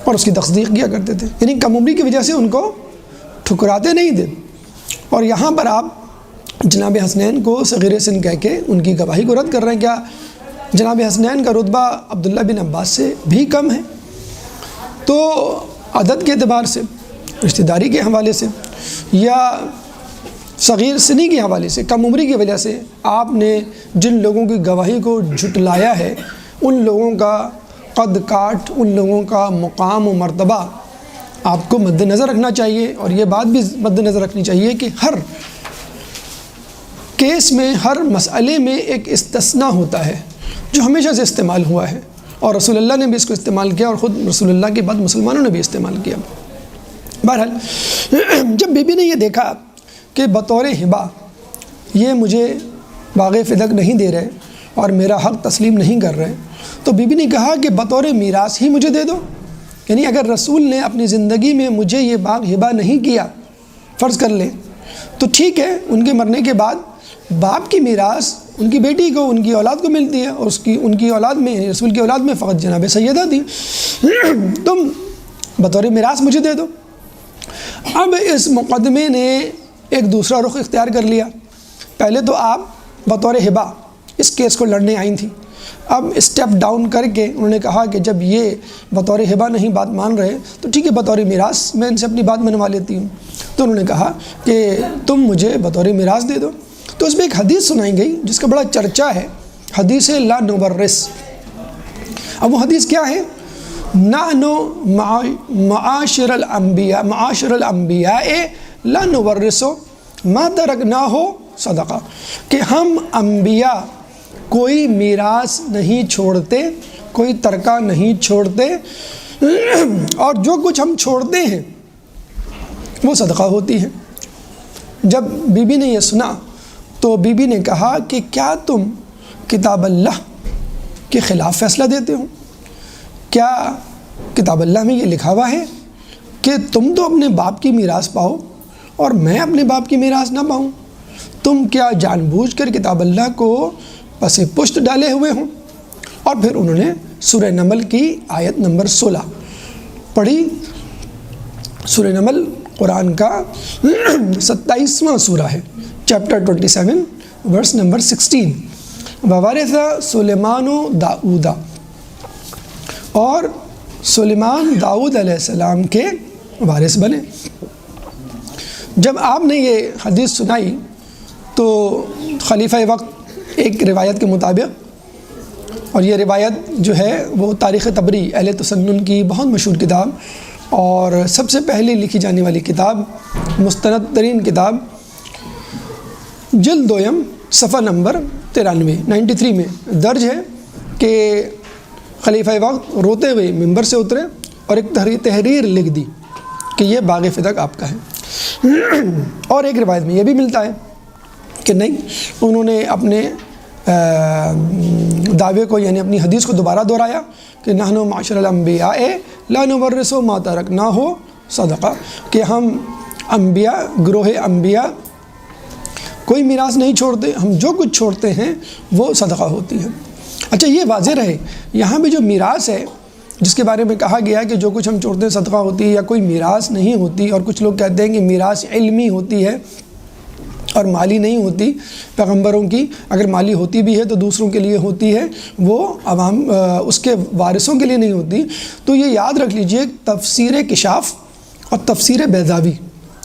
اور اس کی تصدیق کیا کرتے تھے، یعنی کم عمری کی وجہ سے ان کو ٹھکراتے نہیں تھے۔ اور یہاں پر آپ جناب حسنین کو صغیر سن کہہ کے ان کی گواہی کو رد کر رہے ہیں۔ کیا جناب حسنین کا رتبہ عبداللہ بن عباس سے بھی کم ہے؟ تو عدد کے اعتبار سے، رشتہ داری کے حوالے سے، یا صغیر سنی کے حوالے سے، کم عمری کی وجہ سے آپ نے جن لوگوں کی گواہی کو جھٹلایا ہے، ان لوگوں کا قد کاٹ، ان لوگوں کا مقام و مرتبہ آپ کو مد نظر رکھنا چاہیے۔ اور یہ بات بھی مد نظر رکھنی چاہیے کہ ہر کیس میں، ہر مسئلے میں ایک استثناء ہوتا ہے جو ہمیشہ سے استعمال ہوا ہے، اور رسول اللہ نے بھی اس کو استعمال کیا، اور خود رسول اللہ کے بعد مسلمانوں نے بھی استعمال کیا۔ بہرحال جب بی بی نے یہ دیکھا کہ بطور ہبہ یہ مجھے باغ فدق نہیں دے رہے اور میرا حق تسلیم نہیں کر رہے، تو بی بی نے کہا کہ بطور میراث ہی مجھے دے دو۔ یعنی اگر رسول نے اپنی زندگی میں مجھے یہ باغ ہبہ نہیں کیا، فرض کر لیں، تو ٹھیک ہے، ان کے مرنے کے بعد باپ کی میراث ان کی بیٹی کو، ان کی اولاد کو ملتی ہے، اور ان کی اولاد میں، رسول کی اولاد میں فقط جناب سیدہ تھی، تم بطور میراث مجھے دے دو۔ اب اس مقدمے نے ایک دوسرا رخ اختیار کر لیا۔ پہلے تو آپ بطور ہبہ اس کیس کو لڑنے آئی تھیں، اب اسٹیپ ڈاؤن کر کے انہوں نے کہا کہ جب یہ بطور ہبہ نہیں بات مان رہے تو ٹھیک ہے، بطور میراث میں ان سے اپنی بات منوا لیتی ہوں۔ تو انہوں نے کہا کہ تم مجھے بطور میراث دے دو۔ تو اس میں ایک حدیث سنائی گئی جس کا بڑا چرچا ہے، حدیث لا نورث۔ اب وہ حدیث کیا ہے؟ نحن معاشر الانبیاء لا نورث ما ترکناہ صدقہ، کہ ہم انبیاء کوئی میراث نہیں چھوڑتے، کوئی ترکہ نہیں چھوڑتے، اور جو کچھ ہم چھوڑتے ہیں وہ صدقہ ہوتی ہے۔ جب بی بی نے یہ سنا تو بی بی نے کہا کہ کیا تم کتاب اللہ کے خلاف فیصلہ دیتے ہو؟ کیا کتاب اللہ میں یہ لکھا ہوا ہے کہ تم تو اپنے باپ کی میراث پاؤ اور میں اپنے باپ کی میراث نہ پاؤں؟ تم کیا جان بوجھ کر کتاب اللہ کو پس پشت ڈالے ہوئے ہوں؟ اور پھر انہوں نے سورہ نمل کی آیت نمبر 16 پڑھی۔ سورہ نمل قرآن کا 27واں سورہ ہے، چیپٹر 27 ورس نمبر 16۔ وَوَرِثَ سُلَيْمَانُ داؤد، اور سلیمان داؤد علیہ السلام کے وارث بنے۔ جب آپ نے یہ حدیث سنائی تو خلیفہ وقت ایک روایت کے مطابق، اور یہ روایت جو ہے وہ تاریخ طبری اہل تسنن کی بہت مشہور کتاب اور سب سے پہلے لکھی جانے والی کتاب، مستند ترین کتاب، جلد دویم صفحہ نمبر 93 میں درج ہے کہ خلیفہ وقت روتے ہوئے ممبر سے اترے اور ایک تحریر لکھ دی کہ یہ باغ فدق آپ کا ہے۔ اور ایک روایت میں یہ بھی ملتا ہے کہ نہیں، انہوں نے اپنے دعوے کو، یعنی اپنی حدیث کو دوبارہ دہرایا کہ نحن معاشر الانبیاء لا نورث ما ترکناہ صدقہ، کہ ہم انبیاء، گروہ انبیاء کوئی میراث نہیں چھوڑتے، ہم جو کچھ چھوڑتے ہیں وہ صدقہ ہوتی ہے۔ اچھا، یہ واضح رہے، یہاں بھی جو میراث ہے جس کے بارے میں کہا گیا ہے کہ جو کچھ ہم چھوڑتے ہیں صدقہ ہوتی ہے، یا کوئی میراث نہیں ہوتی، اور کچھ لوگ کہتے ہیں کہ میراث علمی ہوتی ہے اور مالی نہیں ہوتی، پیغمبروں کی اگر مالی ہوتی بھی ہے تو دوسروں کے لیے ہوتی ہے، وہ عوام اس کے وارثوں کے لیے نہیں ہوتی۔ تو یہ یاد رکھ لیجئے، تفسیر کشاف اور تفسیر بیضاوی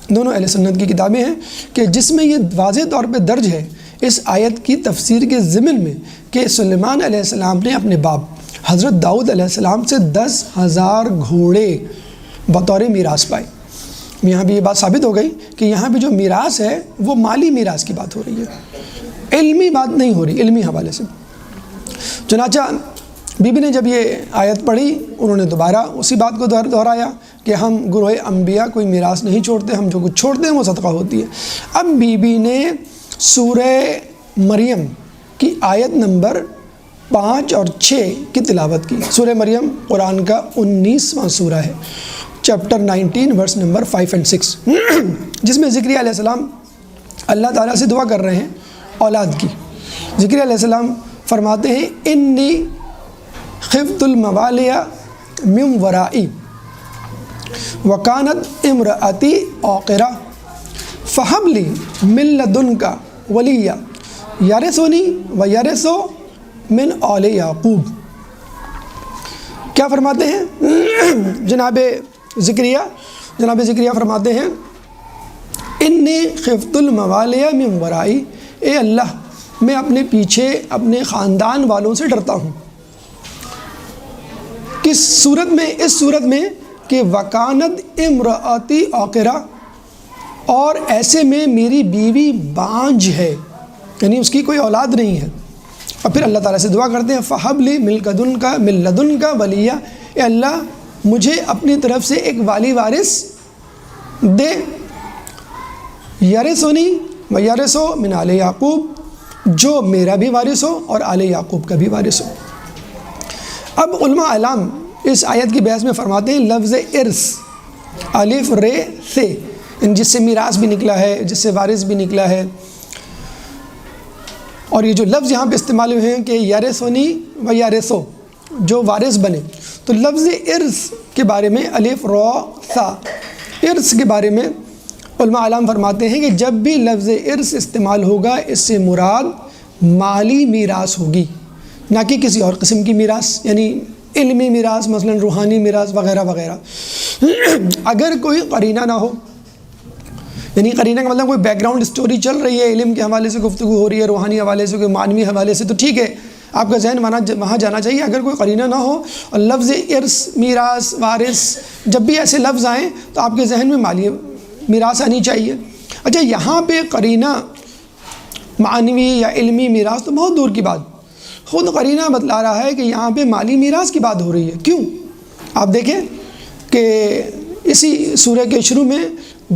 دونوں اہل سنت کی کتابیں ہیں کہ جس میں یہ واضح طور پہ درج ہے اس آیت کی تفسیر کے ضمن میں کہ سلیمان علیہ السلام نے اپنے باپ حضرت داؤد علیہ السلام سے 10,000 گھوڑے بطور میراث پائے۔ یہاں بھی یہ بات ثابت ہو گئی کہ یہاں بھی جو میراث ہے وہ مالی میراث کی بات ہو رہی ہے، علمی بات نہیں ہو رہی، علمی حوالے سے۔ چنانچہ بی بی نے جب یہ آیت پڑھی، انہوں نے دوبارہ اسی بات کو دہرایا کہ ہم گروہ انبیاء کوئی میراث نہیں چھوڑتے، ہم جو کچھ چھوڑتے ہیں وہ صدقہ ہوتی ہے۔ اب بی بی نے سورہ مریم کی آیت نمبر 5 اور 6 کی تلاوت کی۔ سورہ مریم قرآن کا 19واں سورہ ہے، چیپٹر 19 ورس نمبر 5 اور 6، جس میں زکریا علیہ السلام اللہ تعالیٰ سے دعا کر رہے ہیں اولاد کی۔ زکریا علیہ السلام فرماتے ہیں انی خفت الموالیہ من ورائی وکانت امرأتی عاقرہ فہب لی من لدنک ولیہ یرثنی ویرث من آل یعقوب، کیا فرماتے ہیں جناب ذکریہ فرماتے ہیں انی خفت الموالیہ من ورائی، اے اللہ میں اپنے پیچھے اپنے خاندان والوں سے ڈرتا ہوں۔ کس صورت میں؟ اس صورت میں کہ وکانت امراتی عاقرہ، اور ایسے میں میری بیوی بانجھ ہے، یعنی اس کی کوئی اولاد نہیں ہے۔ اور پھر اللہ تعالیٰ سے دعا کرتے ہیں فہب لی من لدنک ولیہ، اے اللہ مجھے اپنی طرف سے ایک والی وارث دے، یرثنی و یرث من آل یعقوب، جو میرا بھی وارث ہو اور آل یعقوب کا بھی وارث ہو۔ اب علماء اعلام اس آیت کی بحث میں فرماتے ہیں لفظ ارث الف رے سے، جس سے میراث بھی نکلا ہے، جس سے وارث بھی نکلا ہے، اور یہ جو لفظ یہاں پہ استعمال ہوئے ہیں کہ یرثنی و یرثو، جو وارث بنے، تو لفظ ارث کے بارے میں الف را سا، ارث کے بارے میں علماء اعلام فرماتے ہیں کہ جب بھی لفظ ارث استعمال ہوگا اس سے مراد مالی میراث ہوگی، نہ کہ کسی اور قسم کی میراث، یعنی علمی میراث، مثلا روحانی میراث وغیرہ وغیرہ۔ اگر کوئی قرینہ نہ ہو، یعنی قرینہ کا مطلب کوئی بیک گراؤنڈ اسٹوری چل رہی ہے، علم کے حوالے سے گفتگو ہو رہی ہے، روحانی حوالے سے، کوئی معنوی حوالے سے، تو ٹھیک ہے، آپ کا ذہن وہاں جانا چاہیے۔ اگر کوئی قرینہ نہ ہو اور لفظ ارث، میراث، وارث، جب بھی ایسے لفظ آئیں تو آپ کے ذہن میں مالی میراث آنی چاہیے۔ اچھا، یہاں پہ قرینہ معنوی یا علمی میراث تو بہت دور کی بات، خود قرینہ بتلا رہا ہے کہ یہاں پہ مالی میراث کی بات ہو رہی ہے۔ کیوں؟ آپ دیکھیں کہ اسی سورہ کے شروع میں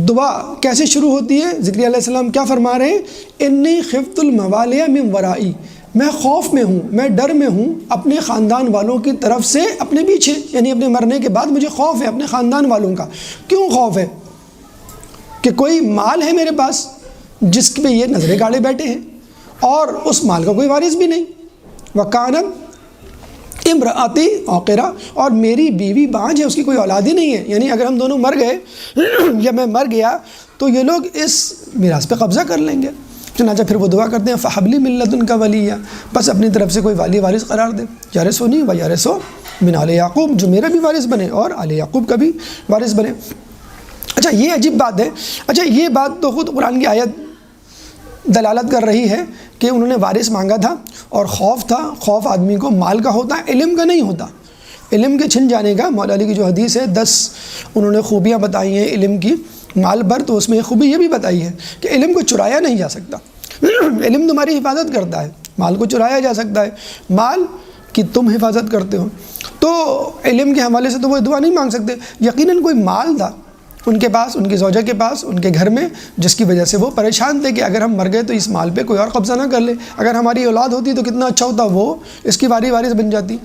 دعا کیسے شروع ہوتی ہے؟ ذکریہ علیہ السلام کیا فرما رہے ہیں؟ انی خفت الموالیہ من ورائی، میں خوف میں ہوں، میں ڈر میں ہوں اپنے خاندان والوں کی طرف سے اپنے پیچھے، یعنی اپنے مرنے کے بعد مجھے خوف ہے اپنے خاندان والوں کا۔ کیوں خوف ہے؟ کہ کوئی مال ہے میرے پاس جس پہ یہ نظریں گاڑے بیٹھے ہیں، اور اس مال کا کوئی وارث بھی نہیں، وکانت امراتی عاقرہ، اور میری بیوی بانجھ ہے، اس کی کوئی اولاد ہی نہیں ہے، یعنی اگر ہم دونوں مر گئے یا میں مر گیا تو یہ لوگ اس میراث پہ قبضہ کر لیں گے۔ چنانچہ پھر وہ دعا کرتے ہیں فہب لی من لدنک ولیہ، بس اپنی طرف سے کوئی والی وارث قرار دے، یرثنی و یرث من آل یعقوب، جو میرا بھی وارث بنے اور آل یعقوب کا بھی وارث بنے۔ اچھا، یہ عجیب بات ہے۔ اچھا، یہ بات تو خود قرآن کی آیت دلالت کر رہی ہے کہ انہوں نے وارث مانگا تھا اور خوف تھا، خوف آدمی کو مال کا ہوتا ہے، علم کا نہیں ہوتا، علم کے چھن جانے کا۔ مولا علی کی جو حدیث ہے 10 انہوں نے خوبیاں بتائی ہیں علم کی مال پر، تو اس میں خوبی یہ بھی بتائی ہے کہ علم کو چرایا نہیں جا سکتا، علم تمہاری حفاظت کرتا ہے، مال کو چرایا جا سکتا ہے، مال کی تم حفاظت کرتے ہو۔ تو علم کے حوالے سے تو وہ دعا نہیں مانگ سکتے۔ یقیناً کوئی مال تھا ان کے پاس، ان کی زوجہ کے پاس، ان کے گھر میں، جس کی وجہ سے وہ پریشان تھے کہ اگر ہم مر گئے تو اس مال پہ کوئی اور قبضہ نہ کر لے، اگر ہماری اولاد ہوتی تو کتنا اچھا ہوتا، وہ اس کی وارث بن جاتی۔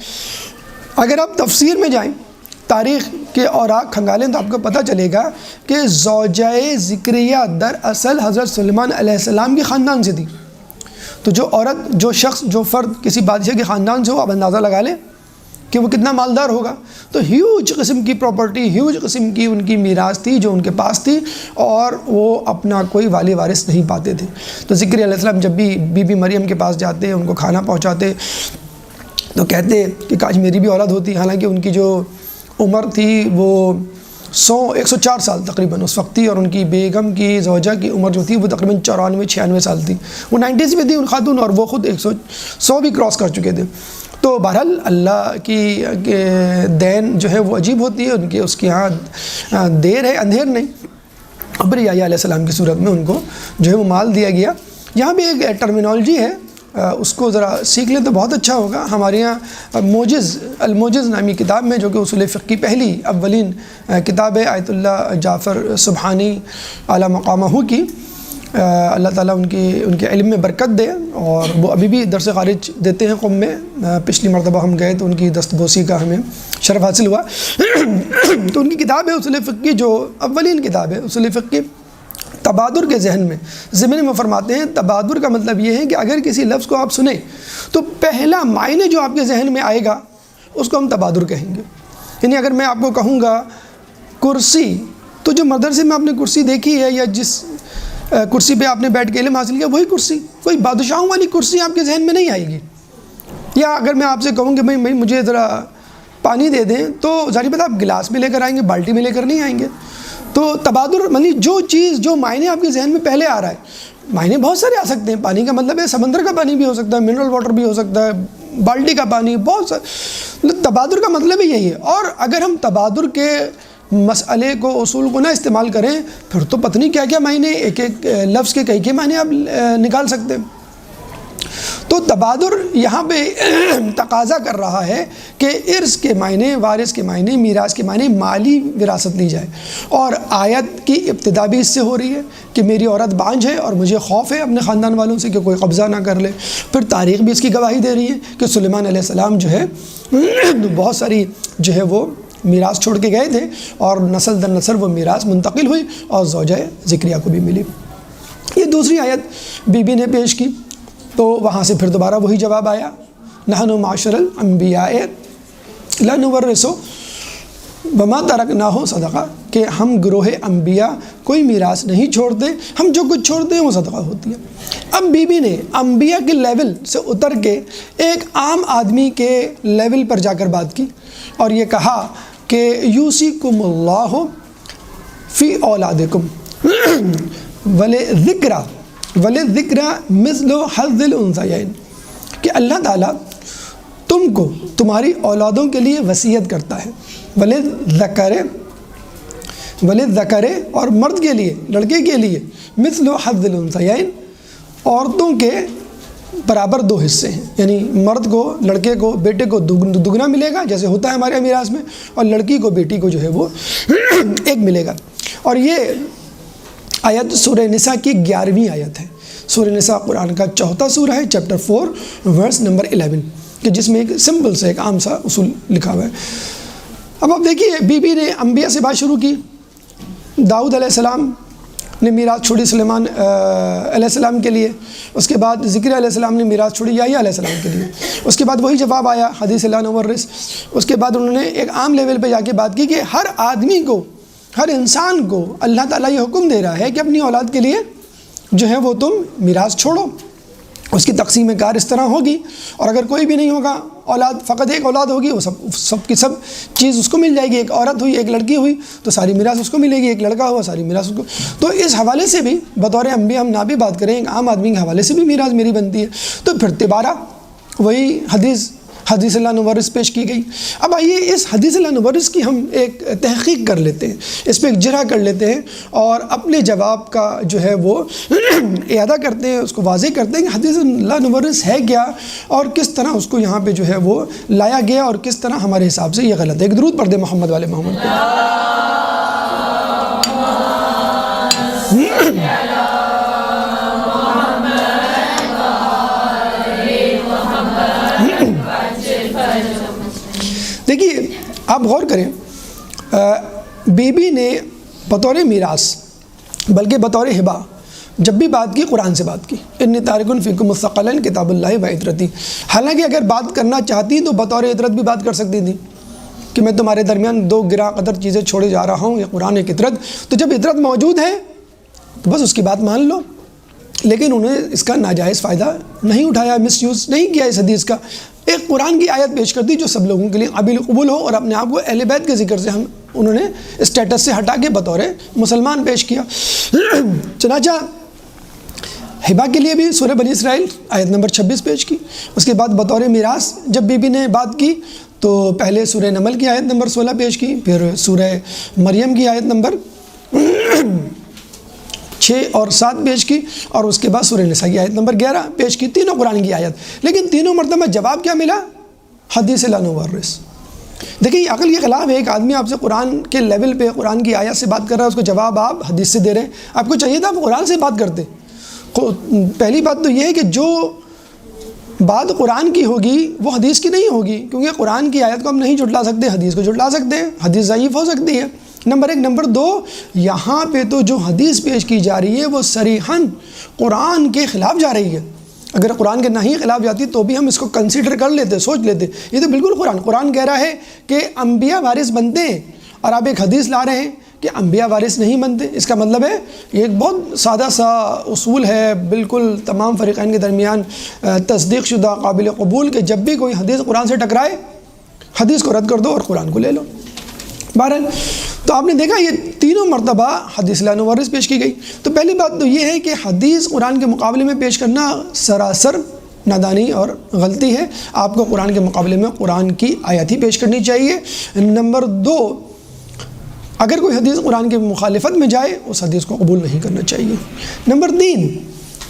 اگر آپ تفسیر میں جائیں، تاریخ کے اوراق کھنگالیں تو آپ کو پتہ چلے گا کہ زوجہ ذکریہ دراصل حضرت سلیمان علیہ السلام کے خاندان سے تھی۔ تو جو عورت، جو شخص، جو فرد کسی بادشاہ کے خاندان سے ہو، آپ اندازہ لگا لیں کہ وہ کتنا مالدار ہوگا۔ تو ہیوج قسم کی پراپرٹی، ہیوج قسم کی ان کی میراث تھی جو ان کے پاس تھی، اور وہ اپنا کوئی والی وارث نہیں پاتے تھے۔ تو ذکر علیہ السلام جب بھی بی بی مریم کے پاس جاتے، ان کو کھانا پہنچاتے، تو کہتے کہ کاش میری بھی اولاد ہوتی، حالانکہ ان کی جو عمر تھی وہ 104 سال تقریباً اس وقت تھی، اور ان کی بیگم کی زوجہ کی عمر جو تھی وہ تقریباً 94-96 سال تھی، وہ 90s میں تھی ان خاتون، اور وہ خود 100 بھی کراس کر چکے تھے۔ تو بہرحال اللہ کی دین جو ہے وہ عجیب ہوتی ہے، ان کے اس کے ہاں دیر ہے اندھیر نہیں۔ ابر یحییٰ علیہ السلام کی صورت میں ان کو جو ہے وہ مال دیا گیا۔ یہاں بھی ایک ٹرمینالوجی ہے، اس کو ذرا سیکھ لیں تو بہت اچھا ہوگا۔ ہمارے یہاں الموجز نامی کتاب میں، جو کہ اصول فقہ کی پہلی اولین کتاب ہے، آیت اللہ جعفر سبحانی اعلیٰ مقامہ کی، اللہ تعالیٰ ان کے علم میں برکت دے، اور وہ ابھی بھی درس خارج دیتے ہیں قم میں۔ پچھلی مرتبہ ہم گئے تو ان کی دستبوسی کا ہمیں شرف حاصل ہوا۔ تو ان کی کتاب ہے اصول فقہ کی، جو اولین کتاب ہے اصول فقہ کی، تبادر کے ذہن میں ضمن میں فرماتے ہیں تبادر کا مطلب یہ ہے کہ اگر کسی لفظ کو آپ سنیں تو پہلا معنی جو آپ کے ذہن میں آئے گا اس کو ہم تبادر کہیں گے۔ یعنی اگر میں آپ کو کہوں گا کرسی، تو جو مدرسے میں آپ نے کرسی دیکھی ہے یا جس کرسی پہ آپ نے بیٹھ کے علم حاصل کیا وہی کرسی، کوئی بادشاہوں والی کرسی آپ کے ذہن میں نہیں آئے گی۔ یا اگر میں آپ سے کہوں کہ بھائی مجھے ذرا پانی دے دیں تو ظاہر بات آپ گلاس میں لے کر آئیں گے، بالٹی میں لے کر نہیں آئیں گے۔ تو تبادر جو چیز جو معنی آپ کے ذہن میں پہلے آ رہا ہے، معنی بہت سارے آ سکتے ہیں۔ پانی کا مطلب ہے سمندر کا پانی بھی ہو سکتا ہے، منرل واٹر بھی ہو سکتا ہے، بالٹی کا پانی، بہت سارے۔ تبادر کا مطلب ہی یہی ہے۔ اور اگر ہم تبادر کے مسئلے کو، اصول کو نہ استعمال کریں پھر تو پتہ نہیں کیا کیا معنی، ایک ایک لفظ کے کئی معنی آپ نکال سکتے ہیں۔ تو تبادر یہاں پہ تقاضا کر رہا ہے کہ ارث کے معنی، وارث کے معنی، میراث کے معنی مالی وراثت لی جائے۔ اور آیت کی ابتدا بھی اس سے ہو رہی ہے کہ میری عورت بانجھ ہے اور مجھے خوف ہے اپنے خاندان والوں سے کہ کوئی قبضہ نہ کر لے۔ پھر تاریخ بھی اس کی گواہی دے رہی ہے کہ سلیمان علیہ السلام جو ہے بہت ساری جو ہے وہ میراث چھوڑ کے گئے تھے، اور نسل در نسل وہ میراث منتقل ہوئی اور زوجہ ذکریہ کو بھی ملی۔ یہ دوسری آیت بی بی نے پیش کی، تو وہاں سے پھر دوبارہ وہی جواب آیا، نحن معاشر الانبیاء لا نورث وما ترکناہ صدقہ، کہ ہم گروہ انبیاء کوئی میراث نہیں چھوڑتے، ہم جو کچھ چھوڑتے ہیں وہ صدقہ ہوتی ہے۔ اب بی بی نے انبیاء کے لیول سے اتر کے ایک عام آدمی کے لیول پر جا کر بات کی اور یہ کہا کہ یوصیکم اللہ فی اولادکم وَلِلذِّکْرَ مِثْلُ حَظِّ الْأُنثَیَیْن، کہ اللہ تعالیٰ تم کو تمہاری اولادوں کے لیے وصیت کرتا ہے، وَلِلذَّکَرِ اور مرد کے لیے، لڑکے کے لیے، مِثْلُ حَظِّ الْأُنثَیَیْن عورتوں کے برابر دو حصے ہیں، یعنی مرد کو، لڑکے کو، بیٹے کو دگنا ملے گا جیسے ہوتا ہے ہمارے میراث میں، اور لڑکی کو، بیٹی کو جو ہے وہ ایک ملے گا۔ اور یہ آیت سورہ نساء کی 11ویں آیت ہے۔ سورہ نساء قرآن کا 4واں سورہ ہے، چیپٹر 4 ورس نمبر 11، کہ جس میں ایک سمپل سے ایک عام سا اصول لکھا ہوا ہے۔ اب آپ دیکھیے، بی بی نے انبیاء سے بات شروع کی۔ داؤد علیہ السلام نے میراث چھوڑی سلیمان علیہ السلام کے لیے، اس کے بعد ذکر علیہ السلام نے میراث چھوڑی یحییٰ علیہ السلام کے لیے، اس کے بعد وہی جواب آیا حدیث لا نورث۔ اس کے بعد انہوں نے ایک عام لیول پہ جا کے بات کی کہ ہر آدمی کو، ہر انسان کو اللہ تعالیٰ یہ حکم دے رہا ہے کہ اپنی اولاد کے لیے جو ہے وہ تم میراث چھوڑو، اس کی تقسیم کار اس طرح ہوگی، اور اگر کوئی بھی نہیں ہوگا اولاد، فقط ایک اولاد ہوگی، وہ سب کی سب چیز اس کو مل جائے گی۔ ایک عورت ہوئی، ایک لڑکی ہوئی تو ساری میراث اس کو ملے گی، ایک لڑکا ہوا ساری میراث اس کو۔ تو اس حوالے سے بھی بطور انبیاء ہم نہ بھی بات کریں، ایک عام آدمی کے حوالے سے بھی میراث میری بنتی ہے۔ تو پھر دوبارہ وہی حدیث لا نورث پیش کی گئی۔ اب آئیے اس حدیث لا نورث کی ہم ایک تحقیق کر لیتے ہیں، اس پہ ایک جرح کر لیتے ہیں اور اپنے جواب کا جو ہے وہ اعادہ کرتے ہیں، اس کو واضح کرتے ہیں کہ حدیث لا نورث ہے کیا اور کس طرح اس کو یہاں پہ جو ہے وہ لایا گیا اور کس طرح ہمارے حساب سے یہ غلط ہے۔ ایک درود پڑھ دیں محمد والے محمد پہ۔ دیکھیے آپ غور کریں، بی بی نے بطور میراث بلکہ بطور ہبہ جب بھی بات کی قرآن سے بات کی، انی تارک فیکم الثقلین کتاب اللہ و عترتی۔ حالانکہ اگر بات کرنا چاہتی تو بطور عطرت بھی بات کر سکتی تھی کہ میں تمہارے درمیان 2 گراں قدر چیزیں چھوڑے جا رہا ہوں، یہ قرآن ایک عطرت۔ تو جب عطرت موجود ہے تو بس اس کی بات مان لو، لیکن انہوں نے اس کا ناجائز فائدہ نہیں اٹھایا، مس یوز نہیں کیا اس حدیث کا۔ ایک قرآن کی آیت پیش کر دی جو سب لوگوں کے لیے قابل قبول ہو اور اپنے آپ کو اہل بیت کے ذکر سے انہوں نے اسٹیٹس سے ہٹا کے بطور مسلمان پیش کیا۔ چنانچہ ہبہ کے لیے بھی سورہ بنی اسرائیل آیت نمبر 26 پیش کی۔ اس کے بعد بطور میراث جب بی بی نے بات کی تو پہلے سورہ نمل کی آیت نمبر 16 پیش کی، پھر سورہ مریم کی آیت نمبر 6 اور 7 پیش کی، اور اس کے بعد سورہ نساء کی آیت نمبر 11 پیش کی، تینوں قرآن کی آیت۔ لیکن تینوں مرتبہ جواب کیا ملا؟ حدیث لا نورث۔ دیکھیں یہ عقل کے خلاف ہے، ایک آدمی آپ سے قرآن کے لیول پہ قرآن کی آیت سے بات کر رہا ہے، اس کو جواب آپ حدیث سے دے رہے ہیں۔ آپ کو چاہیے تھا آپ قرآن سے بات کرتے۔ پہلی بات تو یہ ہے کہ جو بات قرآن کی ہوگی وہ حدیث کی نہیں ہوگی، کیونکہ قرآن کی آیت کو ہم نہیں جھٹلا سکتے، حدیث کو جھٹلا سکتے ہیں، حدیث ضعیف ہو سکتی ہے، نمبر 1۔ نمبر 2، یہاں پہ تو جو حدیث پیش کی جا رہی ہے وہ صریحاً قرآن کے خلاف جا رہی ہے۔ اگر قرآن کے نہیں خلاف جاتی تو بھی ہم اس کو کنسیڈر کر لیتے، سوچ لیتے۔ یہ تو بالکل قرآن کہہ رہا ہے کہ انبیاء وارث بنتے ہیں، اور آپ ایک حدیث لا رہے ہیں کہ انبیاء وارث نہیں بنتے۔ اس کا مطلب ہے یہ ایک بہت سادہ سا اصول ہے، بالکل تمام فریقین کے درمیان تصدیق شدہ قابل قبول، کہ جب بھی کوئی حدیث قرآن سے ٹکرائے حدیث کو رد کر دو اور قرآن کو لے لو۔ بہرحال تو آپ نے دیکھا یہ تینوں مرتبہ حدیث لا نورث پیش کی گئی۔ تو پہلی بات تو یہ ہے کہ حدیث قرآن کے مقابلے میں پیش کرنا سراسر نادانی اور غلطی ہے۔ آپ کو قرآن کے مقابلے میں قرآن کی آیات ہی پیش کرنی چاہیے۔ نمبر 2، اگر کوئی حدیث قرآن کی مخالفت میں جائے اس حدیث کو قبول نہیں کرنا چاہیے۔ نمبر 3،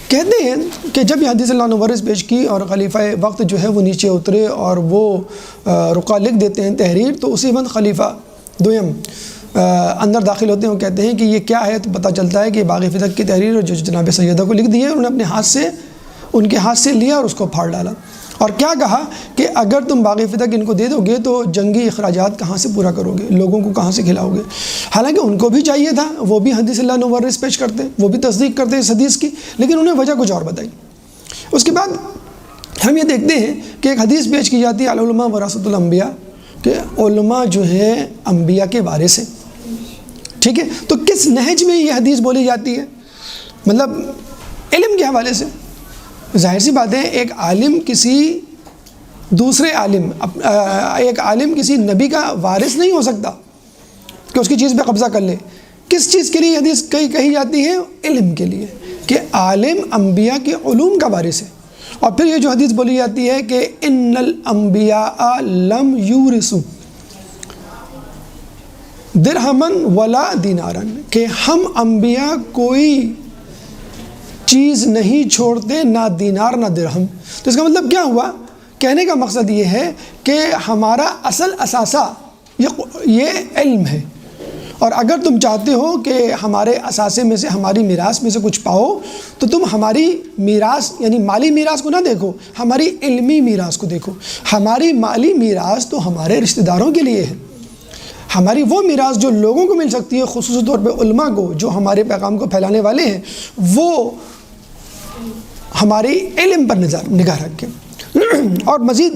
کہتے ہیں کہ جب یہ حدیث لا نورث پیش کی اور خلیفہ وقت جو ہے وہ نیچے اترے اور وہ رقعہ لکھ دیتے ہیں تحریر، تو اسی وقت خلیفہ دویم اندر داخل ہوتے ہیں، وہ کہتے ہیں کہ یہ کیا ہے؟ تو پتہ چلتا ہے کہ باغ فتق کی تحریر اور جو جناب سیدہ کو لکھ دی ہے، انہوں نے اپنے ہاتھ سے ان کے ہاتھ سے لیا اور اس کو پھاڑ ڈالا، اور کیا کہا کہ اگر تم باغ فتق ان کو دے دو گے تو جنگی اخراجات کہاں سے پورا کرو گے، لوگوں کو کہاں سے کھلاؤ گے؟ حالانکہ ان کو بھی چاہیے تھا، وہ بھی حدیث لا نورث پیش کرتے، وہ بھی تصدیق کرتے اس حدیث کی، لیکن انہیں وجہ کچھ اور بتائی۔ اس کے بعد ہم یہ دیکھتے ہیں کہ ایک حدیث پیش کی جاتی ہے العلماء ورثۃ الانبیاء، کہ علماء جو ہے انبیاء کے وارث ہیں، ٹھیک ہے؟ تو کس نہج میں یہ حدیث بولی جاتی ہے؟ مطلب علم کے حوالے سے۔ ظاہر سی بات ہے ایک عالم کسی دوسرے عالم ایک عالم کسی نبی کا وارث نہیں ہو سکتا کہ اس کی چیز پہ قبضہ کر لے۔ کس چیز کے لیے حدیث کہی جاتی ہے؟ علم کے لیے، کہ عالم انبیاء کے علوم کا وارث ہے۔ اور پھر یہ جو حدیث بولی جاتی ہے کہ ان الانبیاء لم یورثوا درہما ولا دینارا، کہ ہم انبیاء کوئی چیز نہیں چھوڑتے، نہ دینار نہ درہم۔ تو اس کا مطلب کیا ہوا؟ کہنے کا مقصد یہ ہے کہ ہمارا اصل اثاثہ یہ علم ہے، اور اگر تم چاہتے ہو کہ ہمارے اثاثے میں سے، ہماری میراث میں سے کچھ پاؤ، تو تم ہماری میراث یعنی مالی میراث کو نہ دیکھو، ہماری علمی میراث کو دیکھو۔ ہماری مالی میراث تو ہمارے رشتہ داروں کے لیے ہے، ہماری وہ میراث جو لوگوں کو مل سکتی ہے، خصوصی طور پہ علماء کو جو ہمارے پیغام کو پھیلانے والے ہیں، وہ ہمارے علم پر نگاہ رکھیں۔ اور مزید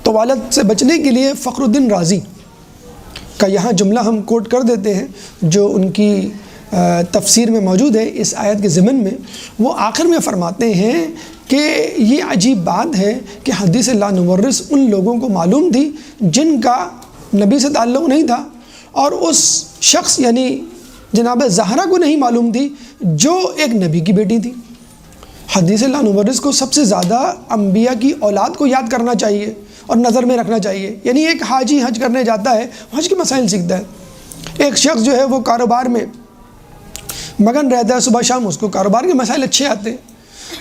طوالت سے بچنے کے لیے فخر الدین رازی کا یہاں جملہ ہم کوٹ کر دیتے ہیں، جو ان کی تفسیر میں موجود ہے اس آیت کے ضمن میں۔ وہ آخر میں فرماتے ہیں کہ یہ عجیب بات ہے کہ حدیث لا نورث ان لوگوں کو معلوم تھی جن کا نبی سے تعلق نہیں تھا، اور اس شخص یعنی جناب زہرا کو نہیں معلوم تھی جو ایک نبی کی بیٹی تھی۔ حدیث لا نورث کو سب سے زیادہ انبیاء کی اولاد کو یاد کرنا چاہیے اور نظر میں رکھنا چاہیے۔ یعنی ایک حاجی حج کرنے جاتا ہے، حج کے مسائل سیکھتا ہے۔ ایک شخص جو ہے وہ کاروبار میں مگن رہتا ہے، صبح شام اس کو کاروبار کے مسائل اچھے آتے ہیں۔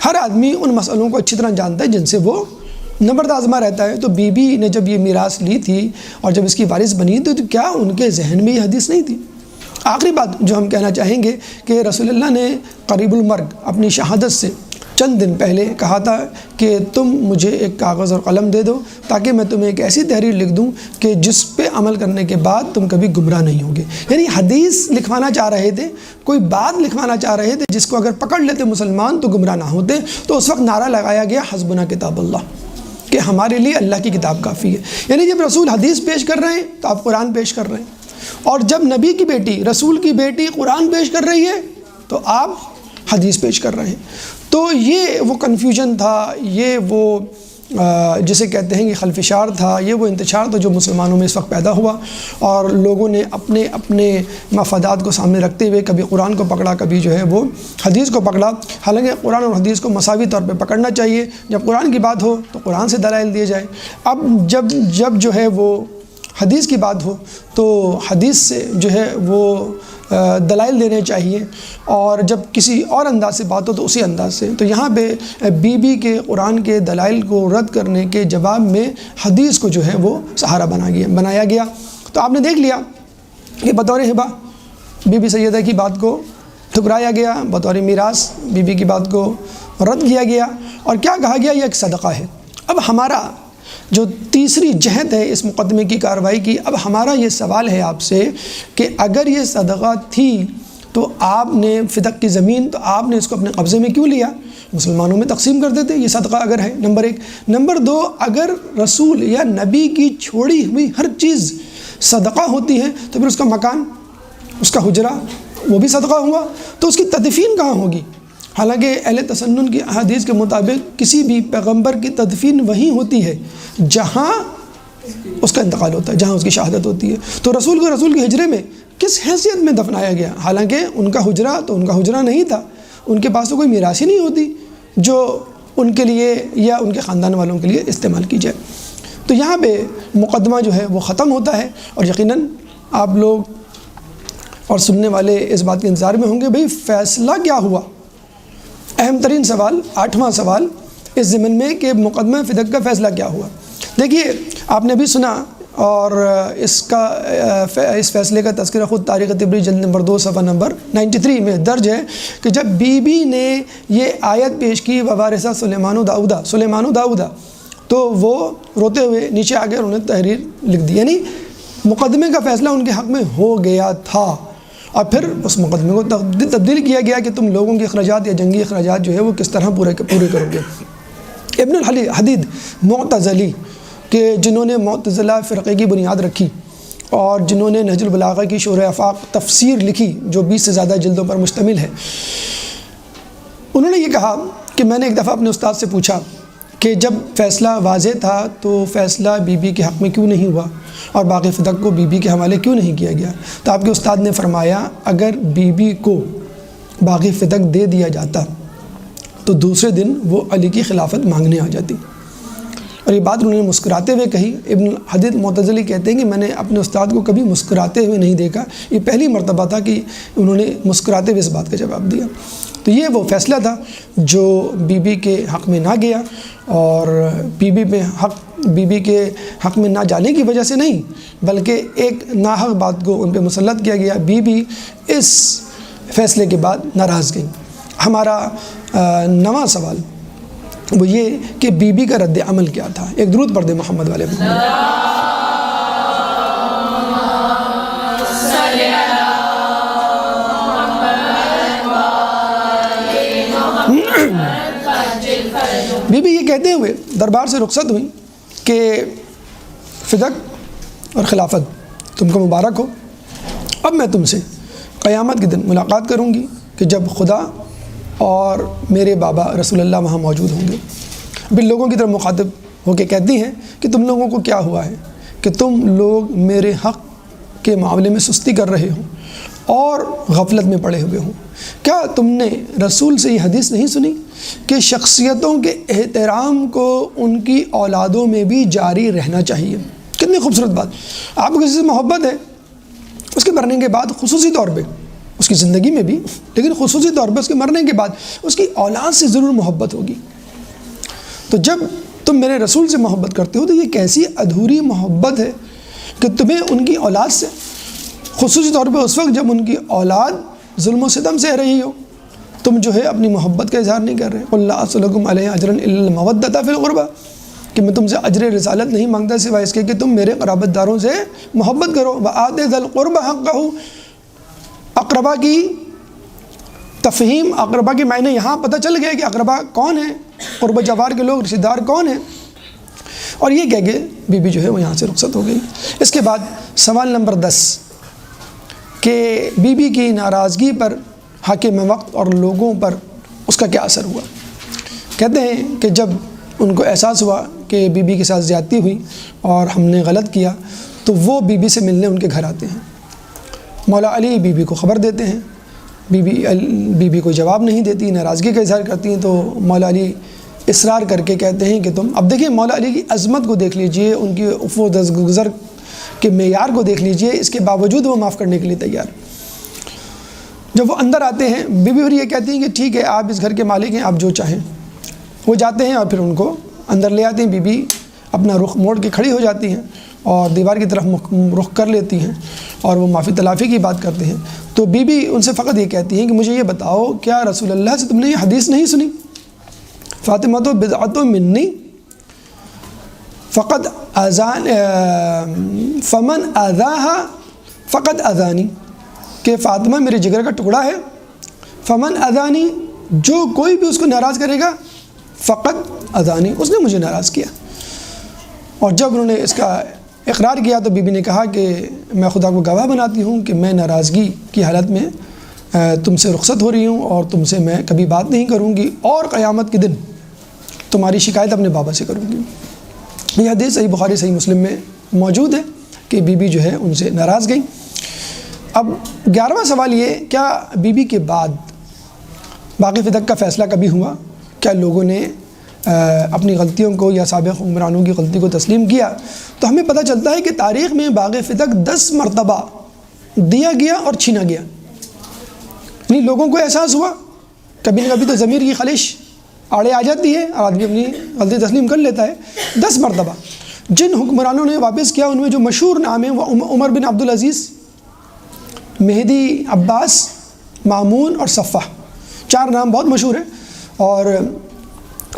ہر آدمی ان مسئلوں کو اچھی طرح جانتا ہے جن سے وہ نبرد آزما رہتا ہے۔ تو بی بی نے جب یہ میراث لی تھی اور جب اس کی وارث بنی تو کیا ان کے ذہن میں یہ حدیث نہیں تھی؟ آخری بات جو ہم کہنا چاہیں گے کہ رسول اللہ نے قریب المرگ اپنی شہادت سے چند دن پہلے کہا تھا کہ تم مجھے ایک کاغذ اور قلم دے دو تاکہ میں تمہیں ایک ایسی تحریر لکھ دوں کہ جس پہ عمل کرنے کے بعد تم کبھی گمراہ نہیں ہوگے۔ یعنی حدیث لکھوانا چاہ رہے تھے، کوئی بات لکھوانا چاہ رہے تھے جس کو اگر پکڑ لیتے مسلمان تو گمراہ نہ ہوتے۔ تو اس وقت نعرہ لگایا گیا حسبنا کتاب اللہ، کہ ہمارے لیے اللہ کی کتاب کافی ہے۔ یعنی جب رسول حدیث پیش کر رہے ہیں تو آپ قرآن پیش کر رہے ہیں، اور جب نبی کی بیٹی رسول کی بیٹی قرآن پیش کر رہی ہے تو آپ حدیث پیش کر رہے ہیں۔ تو یہ وہ کنفیوژن تھا، یہ وہ جسے کہتے ہیں کہ خلفشار تھا، یہ وہ انتشار تھا جو مسلمانوں میں اس وقت پیدا ہوا، اور لوگوں نے اپنے اپنے مفادات کو سامنے رکھتے ہوئے کبھی قرآن کو پکڑا، کبھی جو ہے وہ حدیث کو پکڑا۔ حالانکہ قرآن اور حدیث کو مساوی طور پہ پکڑنا چاہیے۔ جب قرآن کی بات ہو تو قرآن سے دلائل دیے جائے، اب جب جو ہے وہ حدیث کی بات ہو تو حدیث سے جو ہے وہ دلائل دینے چاہیے، اور جب کسی اور انداز سے بات ہو تو اسی انداز سے۔ تو یہاں پہ بی بی کے قرآن کے دلائل کو رد کرنے کے جواب میں حدیث کو جو ہے وہ سہارا بنایا گیا۔ تو آپ نے دیکھ لیا کہ بطور ہبہ بی بی سیدہ کی بات کو ٹھکرایا گیا، بطور میراث بی بی کی بات کو رد کیا گیا، اور کیا کہا گیا؟ یہ ایک صدقہ ہے۔ اب ہمارا جو تیسری جہت ہے اس مقدمے کی کارروائی کی، اب ہمارا یہ سوال ہے آپ سے کہ اگر یہ صدقہ تھی تو آپ نے فتق کی زمین تو آپ نے اس کو اپنے قبضے میں کیوں لیا؟ مسلمانوں میں تقسیم کر دیتے یہ صدقہ اگر ہے، نمبر 1۔ نمبر 2، اگر رسول یا نبی کی چھوڑی ہوئی ہر چیز صدقہ ہوتی ہے تو پھر اس کا مکان، اس کا حجرہ وہ بھی صدقہ ہوا، تو اس کی تدفین کہاں ہوگی؟ حالانکہ اہل تسنن کی احادیث کے مطابق کسی بھی پیغمبر کی تدفین وہیں ہوتی ہے جہاں اس کا انتقال ہوتا ہے، جہاں اس کی شہادت ہوتی ہے۔ تو رسول کو رسول کے حجرے میں کس حیثیت میں دفنایا گیا؟ حالانکہ ان کا حجرہ تو ان کا حجرہ نہیں تھا، ان کے پاس تو کوئی میراث ہی نہیں ہوتی جو ان کے لیے یا ان کے خاندان والوں کے لیے استعمال کی جائے۔ تو یہاں پہ مقدمہ جو ہے وہ ختم ہوتا ہے، اور یقیناً آپ لوگ اور سننے والے اس بات کے انتظار میں ہوں گے بھئی فیصلہ کیا ہوا؟ اہم ترین سوال، 8واں سوال اس ضمن میں کہ مقدمہ فدق کا فیصلہ کیا ہوا۔ دیکھیے آپ نے ابھی سنا، اور اس فیصلے کا تذکرہ خود تاریخ طبری جلد نمبر 2 صفحہ نمبر 93 میں درج ہے کہ جب بی بی نے یہ آیت پیش کی ووارثہ سلیمان و داؤدہ، تو وہ روتے ہوئے نیچے آگے انہوں نے تحریر لکھ دی، یعنی مقدمے کا فیصلہ ان کے حق میں ہو گیا تھا، اور پھر اس مقدمے کو تبدیل کیا گیا کہ تم لوگوں کے اخراجات یا جنگی اخراجات جو ہے وہ کس طرح پورے کرو گے۔ ابن الحدید معتزلی کہ جنہوں نے معتزلہ فرقے کی بنیاد رکھی، اور جنہوں نے نہج البلاغہ کی شرح آفاق تفسیر لکھی جو 20 سے زیادہ جلدوں پر مشتمل ہے، انہوں نے یہ کہا کہ میں نے ایک دفعہ اپنے استاد سے پوچھا کہ جب فیصلہ واضح تھا تو فیصلہ بی بی کے حق میں کیوں نہیں ہوا اور باقی فدق کو بی بی کے حوالے کیوں نہیں کیا گیا؟ تو آپ کے استاد نے فرمایا اگر بی بی کو باقی فدق دے دیا جاتا تو دوسرے دن وہ علی کی خلافت مانگنے آ جاتی، اور یہ بات انہوں نے مسکراتے ہوئے کہی۔ ابن حدید معتزلی کہتے ہیں کہ میں نے اپنے استاد کو کبھی مسکراتے ہوئے نہیں دیکھا، یہ پہلی مرتبہ تھا کہ انہوں نے مسکراتے ہوئے اس بات کا جواب دیا۔ تو یہ وہ فیصلہ تھا جو بی بی کے حق میں نہ گیا، اور بی بی کے حق میں نہ جانے کی وجہ سے نہیں، بلکہ ایک ناحق بات کو ان پہ مسلط کیا گیا۔ بی بی اس فیصلے کے بعد ناراض گئی۔ ہمارا 9واں سوال وہ یہ کہ بی بی کا رد عمل کیا تھا؟ ایک درود پڑھ دیں محمد والے محمد۔ بی بی یہ کہتے ہوئے دربار سے رخصت ہوئی کہ فدق اور خلافت تم کو مبارک ہو، اب میں تم سے قیامت کے دن ملاقات کروں گی کہ جب خدا اور میرے بابا رسول اللہ وہاں موجود ہوں گے۔ اب ان لوگوں کی طرف مخاطب ہو کے کہتی ہیں کہ تم لوگوں کو کیا ہوا ہے کہ تم لوگ میرے حق کے معاملے میں سستی کر رہے ہو اور غفلت میں پڑے ہوئے ہوں؟ کیا تم نے رسول سے یہ حدیث نہیں سنی کہ شخصیتوں کے احترام کو ان کی اولادوں میں بھی جاری رہنا چاہیے؟ کتنی خوبصورت بات! آپ کو کسی سے محبت ہے، اس کے مرنے کے بعد خصوصی طور پہ، اس کی زندگی میں بھی لیکن خصوصی طور پہ اس کے مرنے کے بعد اس کی اولاد سے ضرور محبت ہوگی۔ تو جب تم میرے رسول سے محبت کرتے ہو تو یہ کیسی ادھوری محبت ہے کہ تمہیں ان کی اولاد سے، خصوصی طور پہ اس وقت جب ان کی اولاد ظلم و ستم سہ رہی ہو، تم جو ہے اپنی محبت کا اظہار نہیں کر رہے۔ قُلْ لَا أَسْأَلُكُمْ عَلَيْهِ أَجْرًا إِلَّا الْمَوَدَّةَ فِي الْقُرْبَى، کہ میں تم سے اجر رسالت نہیں مانگتا سوائے اس کے کہ تم میرے قرابت داروں سے محبت کرو۔ وَآتِ ذَا الْقُرْبَى حَقَّهُ، اقربا کی تفہیم، اقربا کے معنی یہاں پتہ چل گیا کہ اقربا کون ہیں، قرب جوار کے لوگ، رشتہ دار کون ہیں، اور یہ کہہ کے بی بی جو ہے وہ یہاں سے رخصت ہو گئی۔ اس کے بعد سوال نمبر 10 کہ بی بی کی ناراضگی پر حاکم وقت اور لوگوں پر اس کا کیا اثر ہوا؟ کہتے ہیں کہ جب ان کو احساس ہوا کہ بی بی کے ساتھ زیادتی ہوئی اور ہم نے غلط کیا تو وہ بی بی سے ملنے ان کے گھر آتے ہیں۔ مولا علی بی بی کو خبر دیتے ہیں، بی بی کو جواب نہیں دیتی، ناراضگی کا اظہار کرتی ہیں، تو مولا علی اصرار کر کے کہتے ہیں کہ تم، اب دیکھیں مولا علی کی عظمت کو دیکھ لیجئے، ان کی عفو درگزر کے معیار کو دیکھ لیجئے، اس کے باوجود وہ معاف کرنے کے لیے تیار۔ جب وہ اندر آتے ہیں بی بی پھر یہ کہتی ہیں کہ ٹھیک ہے آپ اس گھر کے مالک ہیں، آپ جو چاہیں۔ وہ جاتے ہیں اور پھر ان کو اندر لے آتے ہیں۔ بی بی اپنا رخ موڑ کے کھڑی ہو جاتی ہیں اور دیوار کی طرف رخ کر لیتی ہیں اور وہ معافی تلافی کی بات کرتے ہیں۔ تو بی بی ان سے فقط یہ کہتی ہیں کہ مجھے یہ بتاؤ کیا رسول اللہ سے تم نے یہ حدیث نہیں سنی؟ فاطمہ تو بضعۃ منی فقط اذان فمن اذاها فقط اذانی، کہ فاطمہ میرے جگر کا ٹکڑا ہے، فمن اذانی، جو کوئی بھی اس کو ناراض کرے گا، فقط اذانی، اس نے مجھے ناراض کیا۔ اور جب انہوں نے اس کا اقرار کیا تو بی بی نے کہا کہ میں خدا کو گواہ بناتی ہوں کہ میں ناراضگی کی حالت میں تم سے رخصت ہو رہی ہوں اور تم سے میں کبھی بات نہیں کروں گی اور قیامت کے دن تمہاری شکایت اپنے بابا سے کروں گی۔ یہ حدیث صحیح بخاری صحیح مسلم میں موجود ہے کہ بی بی جو ہے ان سے ناراض گئی۔ اب 11واں سوال یہ، کیا بی بی کے بعد باغ فتق کا فیصلہ کبھی ہوا؟ کیا لوگوں نے اپنی غلطیوں کو یا سابق حکمرانوں کی غلطی کو تسلیم کیا؟ تو ہمیں پتہ چلتا ہے کہ تاریخ میں باغ فتق 10 مرتبہ دیا گیا اور چھینا گیا۔ یعنی لوگوں کو احساس ہوا، کبھی نہ کبھی تو ضمیر کی خلش آڑے آ جاتی ہے اور آدمی اپنی غلطی تسلیم کر لیتا ہے۔ 10 مرتبہ جن حکمرانوں نے واپس کیا ان میں جو مشہور نام ہیں وہ عمر بن عبدالعزیز، مہدی عباس، مامون اور صفہ، 4 نام بہت مشہور ہیں۔ اور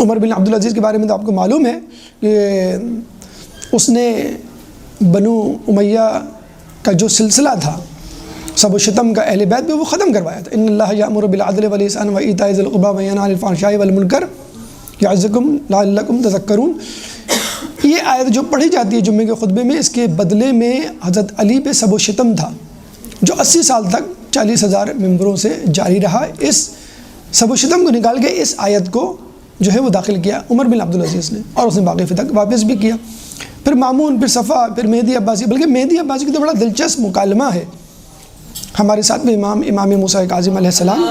عمر بن عبدالعزیز کے بارے میں تو آپ کو معلوم ہے کہ اس نے بنو امیہ کا جو سلسلہ تھا سب و شتم کا اہل بیت پہ وہ ختم کروایا تھا۔ ان اللہ یأمر بالعدل والاحسان وایتاء ذی القربی وینہی عن الفحشاء والمنکر یعظکم لعلکم تذکرون۔ یہ آیت جو پڑھی جاتی ہے جمعے کے خطبے میں، اس کے بدلے میں حضرت علی پہ سب و شتم تھا جو 80 سال تک 40,000 ممبروں سے جاری رہا۔ اس سب و شتم کو نکال کے اس آیت کو جو ہے وہ داخل کیا عمر بن عبدالعزیز نے، اور اس نے باغ فتق واپس بھی کیا۔ پھر مامون، پھر صفا، پھر مہدی عباسی، بلکہ مہدی عباسی کی تو بڑا دلچسپ مکالمہ ہے ہمارے ساتھ میں امام موسیٰ کاظم علیہ السلام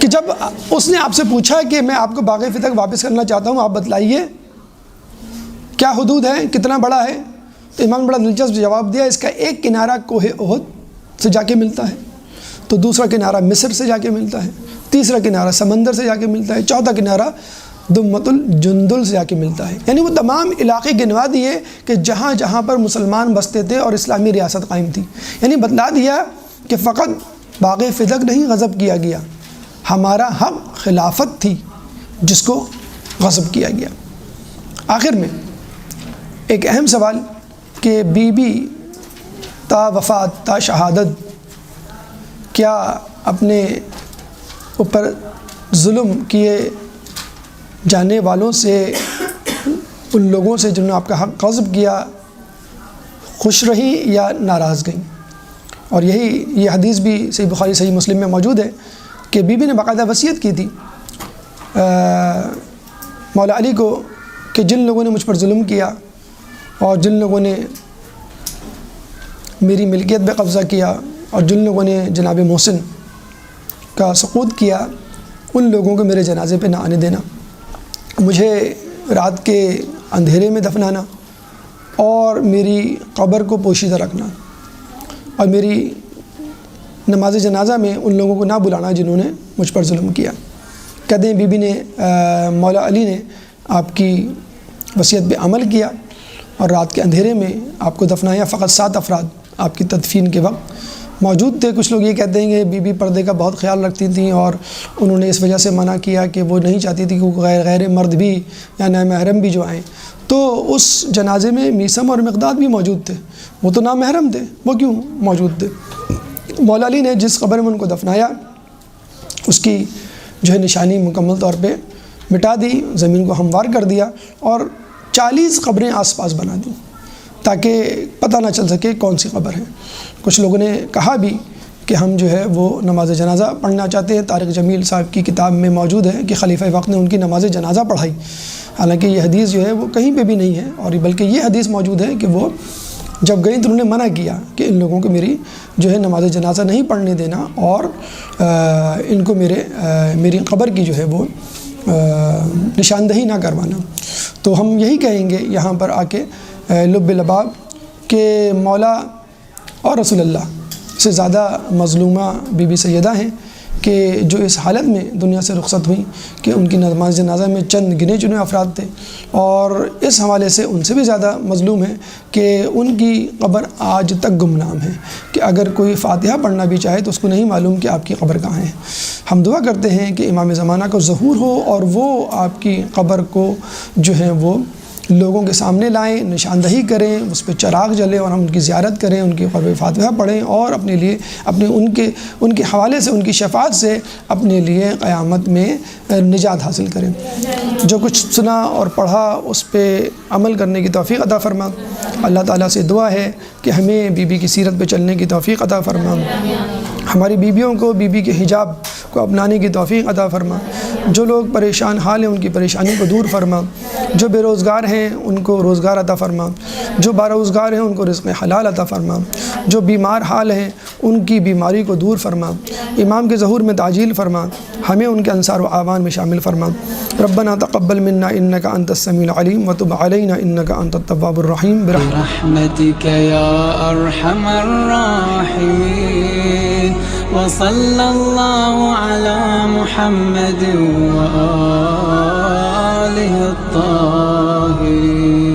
کہ جب اس نے آپ سے پوچھا کہ میں آپ کو باغ فتق واپس کرنا چاہتا ہوں، آپ بتلائیے کیا حدود ہے، کتنا بڑا ہے؟ تو امام نے بڑا دلچسپ جواب دیا، اس کا ایک کنارہ کوہ احد سے جا کے ملتا ہے، تو دوسرا کنارہ مصر سے جا کے ملتا ہے، تیسرا کنارہ سمندر سے جا کے ملتا ہے، چوتھا کنارہ دمت الجندل سے جا کے ملتا ہے۔ یعنی وہ تمام علاقے گنوا دیے کہ جہاں جہاں پر مسلمان بستے تھے اور اسلامی ریاست قائم تھی۔ یعنی بتلا دیا کہ فقط باغ فتق نہیں غصب کیا گیا، ہمارا حق خلافت تھی جس کو غصب کیا گیا۔ آخر میں ایک اہم سوال کہ بی بی تا وفات تا شہادت کیا اپنے اوپر ظلم کیے جانے والوں سے، ان لوگوں سے جنہوں نے آپ کا حق غصب کیا، خوش رہی یا ناراض گئیں؟ اور یہ حدیث بھی صحیح بخاری صحیح مسلم میں موجود ہے کہ بی بی نے باقاعدہ وصیت کی تھی مولا علی کو کہ جن لوگوں نے مجھ پر ظلم کیا اور جن لوگوں نے میری ملکیت پہ قبضہ کیا اور جن لوگوں نے جناب محسن کا سقوط کیا، ان لوگوں کو میرے جنازے پہ نہ آنے دینا، مجھے رات کے اندھیرے میں دفنانا اور میری قبر کو پوشیدہ رکھنا، اور میری نماز جنازہ میں ان لوگوں کو نہ بلانا جنہوں نے مجھ پر ظلم کیا۔ کہتے ہیں بی بی نے مولا علی نے آپ کی وصیت پہ عمل کیا اور رات کے اندھیرے میں آپ کو دفنایا۔ فقط 7 افراد آپ کی تدفین کے وقت موجود تھے۔ کچھ لوگ یہ کہتے ہیں کہ بی بی پردے کا بہت خیال رکھتی تھیں اور انہوں نے اس وجہ سے منع کیا کہ وہ نہیں چاہتی تھی کہ غیر مرد بھی یا نامحرم بھی جو آئیں۔ تو اس جنازے میں میثم اور مقداد بھی موجود تھے، وہ تو نامحرم تھے، وہ کیوں موجود تھے؟ مولا علی نے جس قبر میں ان کو دفنایا اس کی جو ہے نشانی مکمل طور پہ مٹا دی، زمین کو ہموار کر دیا اور 40 قبریں آس پاس بنا دیں تاکہ پتہ نہ چل سکے کون سی قبر ہے۔ کچھ لوگوں نے کہا بھی کہ ہم جو ہے وہ نماز جنازہ پڑھنا چاہتے ہیں۔ طارق جمیل صاحب کی کتاب میں موجود ہے کہ خلیفہ وقت نے ان کی نماز جنازہ پڑھائی، حالانکہ یہ حدیث جو ہے وہ کہیں پہ بھی نہیں ہے، اور بلکہ یہ حدیث موجود ہے کہ وہ جب گئیں تو انہوں نے منع کیا کہ ان لوگوں کو میری جو ہے نماز جنازہ نہیں پڑھنے دینا اور ان کو میری قبر کی جو ہے وہ نشاندہی نہ کروانا۔ تو ہم یہی کہیں گے یہاں پر آ کے لب لباب کہ مولا اور رسول اللہ سے زیادہ مظلومہ بی بی سیدہ ہیں کہ جو اس حالت میں دنیا سے رخصت ہوئیں کہ ان کی نماز جنازہ میں چند گنے چنے افراد تھے، اور اس حوالے سے ان سے بھی زیادہ مظلوم ہے کہ ان کی قبر آج تک گمنام ہے کہ اگر کوئی فاتحہ پڑھنا بھی چاہے تو اس کو نہیں معلوم کہ آپ کی قبر کہاں ہے۔ ہم دعا کرتے ہیں کہ امام زمانہ کو ظہور ہو اور وہ آپ کی قبر کو جو ہے وہ لوگوں کے سامنے لائیں، نشاندہی کریں، اس پہ چراغ جلیں اور ہم ان کی زیارت کریں، ان کی قبر فاتحہ پڑھیں اور اپنے لیے ان کے حوالے سے ان کی شفاعت سے اپنے لیے قیامت میں نجات حاصل کریں۔ جو کچھ سنا اور پڑھا اس پہ عمل کرنے کی توفیق عطا فرما۔ اللہ تعالیٰ سے دعا ہے کہ ہمیں بی بی کی سیرت پہ چلنے کی توفیق عطا فرما، ہماری بیویوں کو بیوی کے حجاب کو اپنانے کی توفیق عطا فرما، جو لوگ پریشان حال ہیں ان کی پریشانی کو دور فرما، جو بے روزگار ہیں ان کو روزگار عطا فرما، جو باروزگار ہیں ان کو رزق حلال عطا فرما، جو بیمار حال ہیں ان کی بیماری کو دور فرما، امام کے ظہور میں تعجیل فرما، ہمیں ان کے انصار و اعوان میں شامل فرما۔ ربنا تقبل منا انک انت السمیع العلیم وتب علینا انک انت التواب الرحیم برحمتک یا ارحم الراحمین وصلی اللہ علی محمد وآلہ الطاہرین۔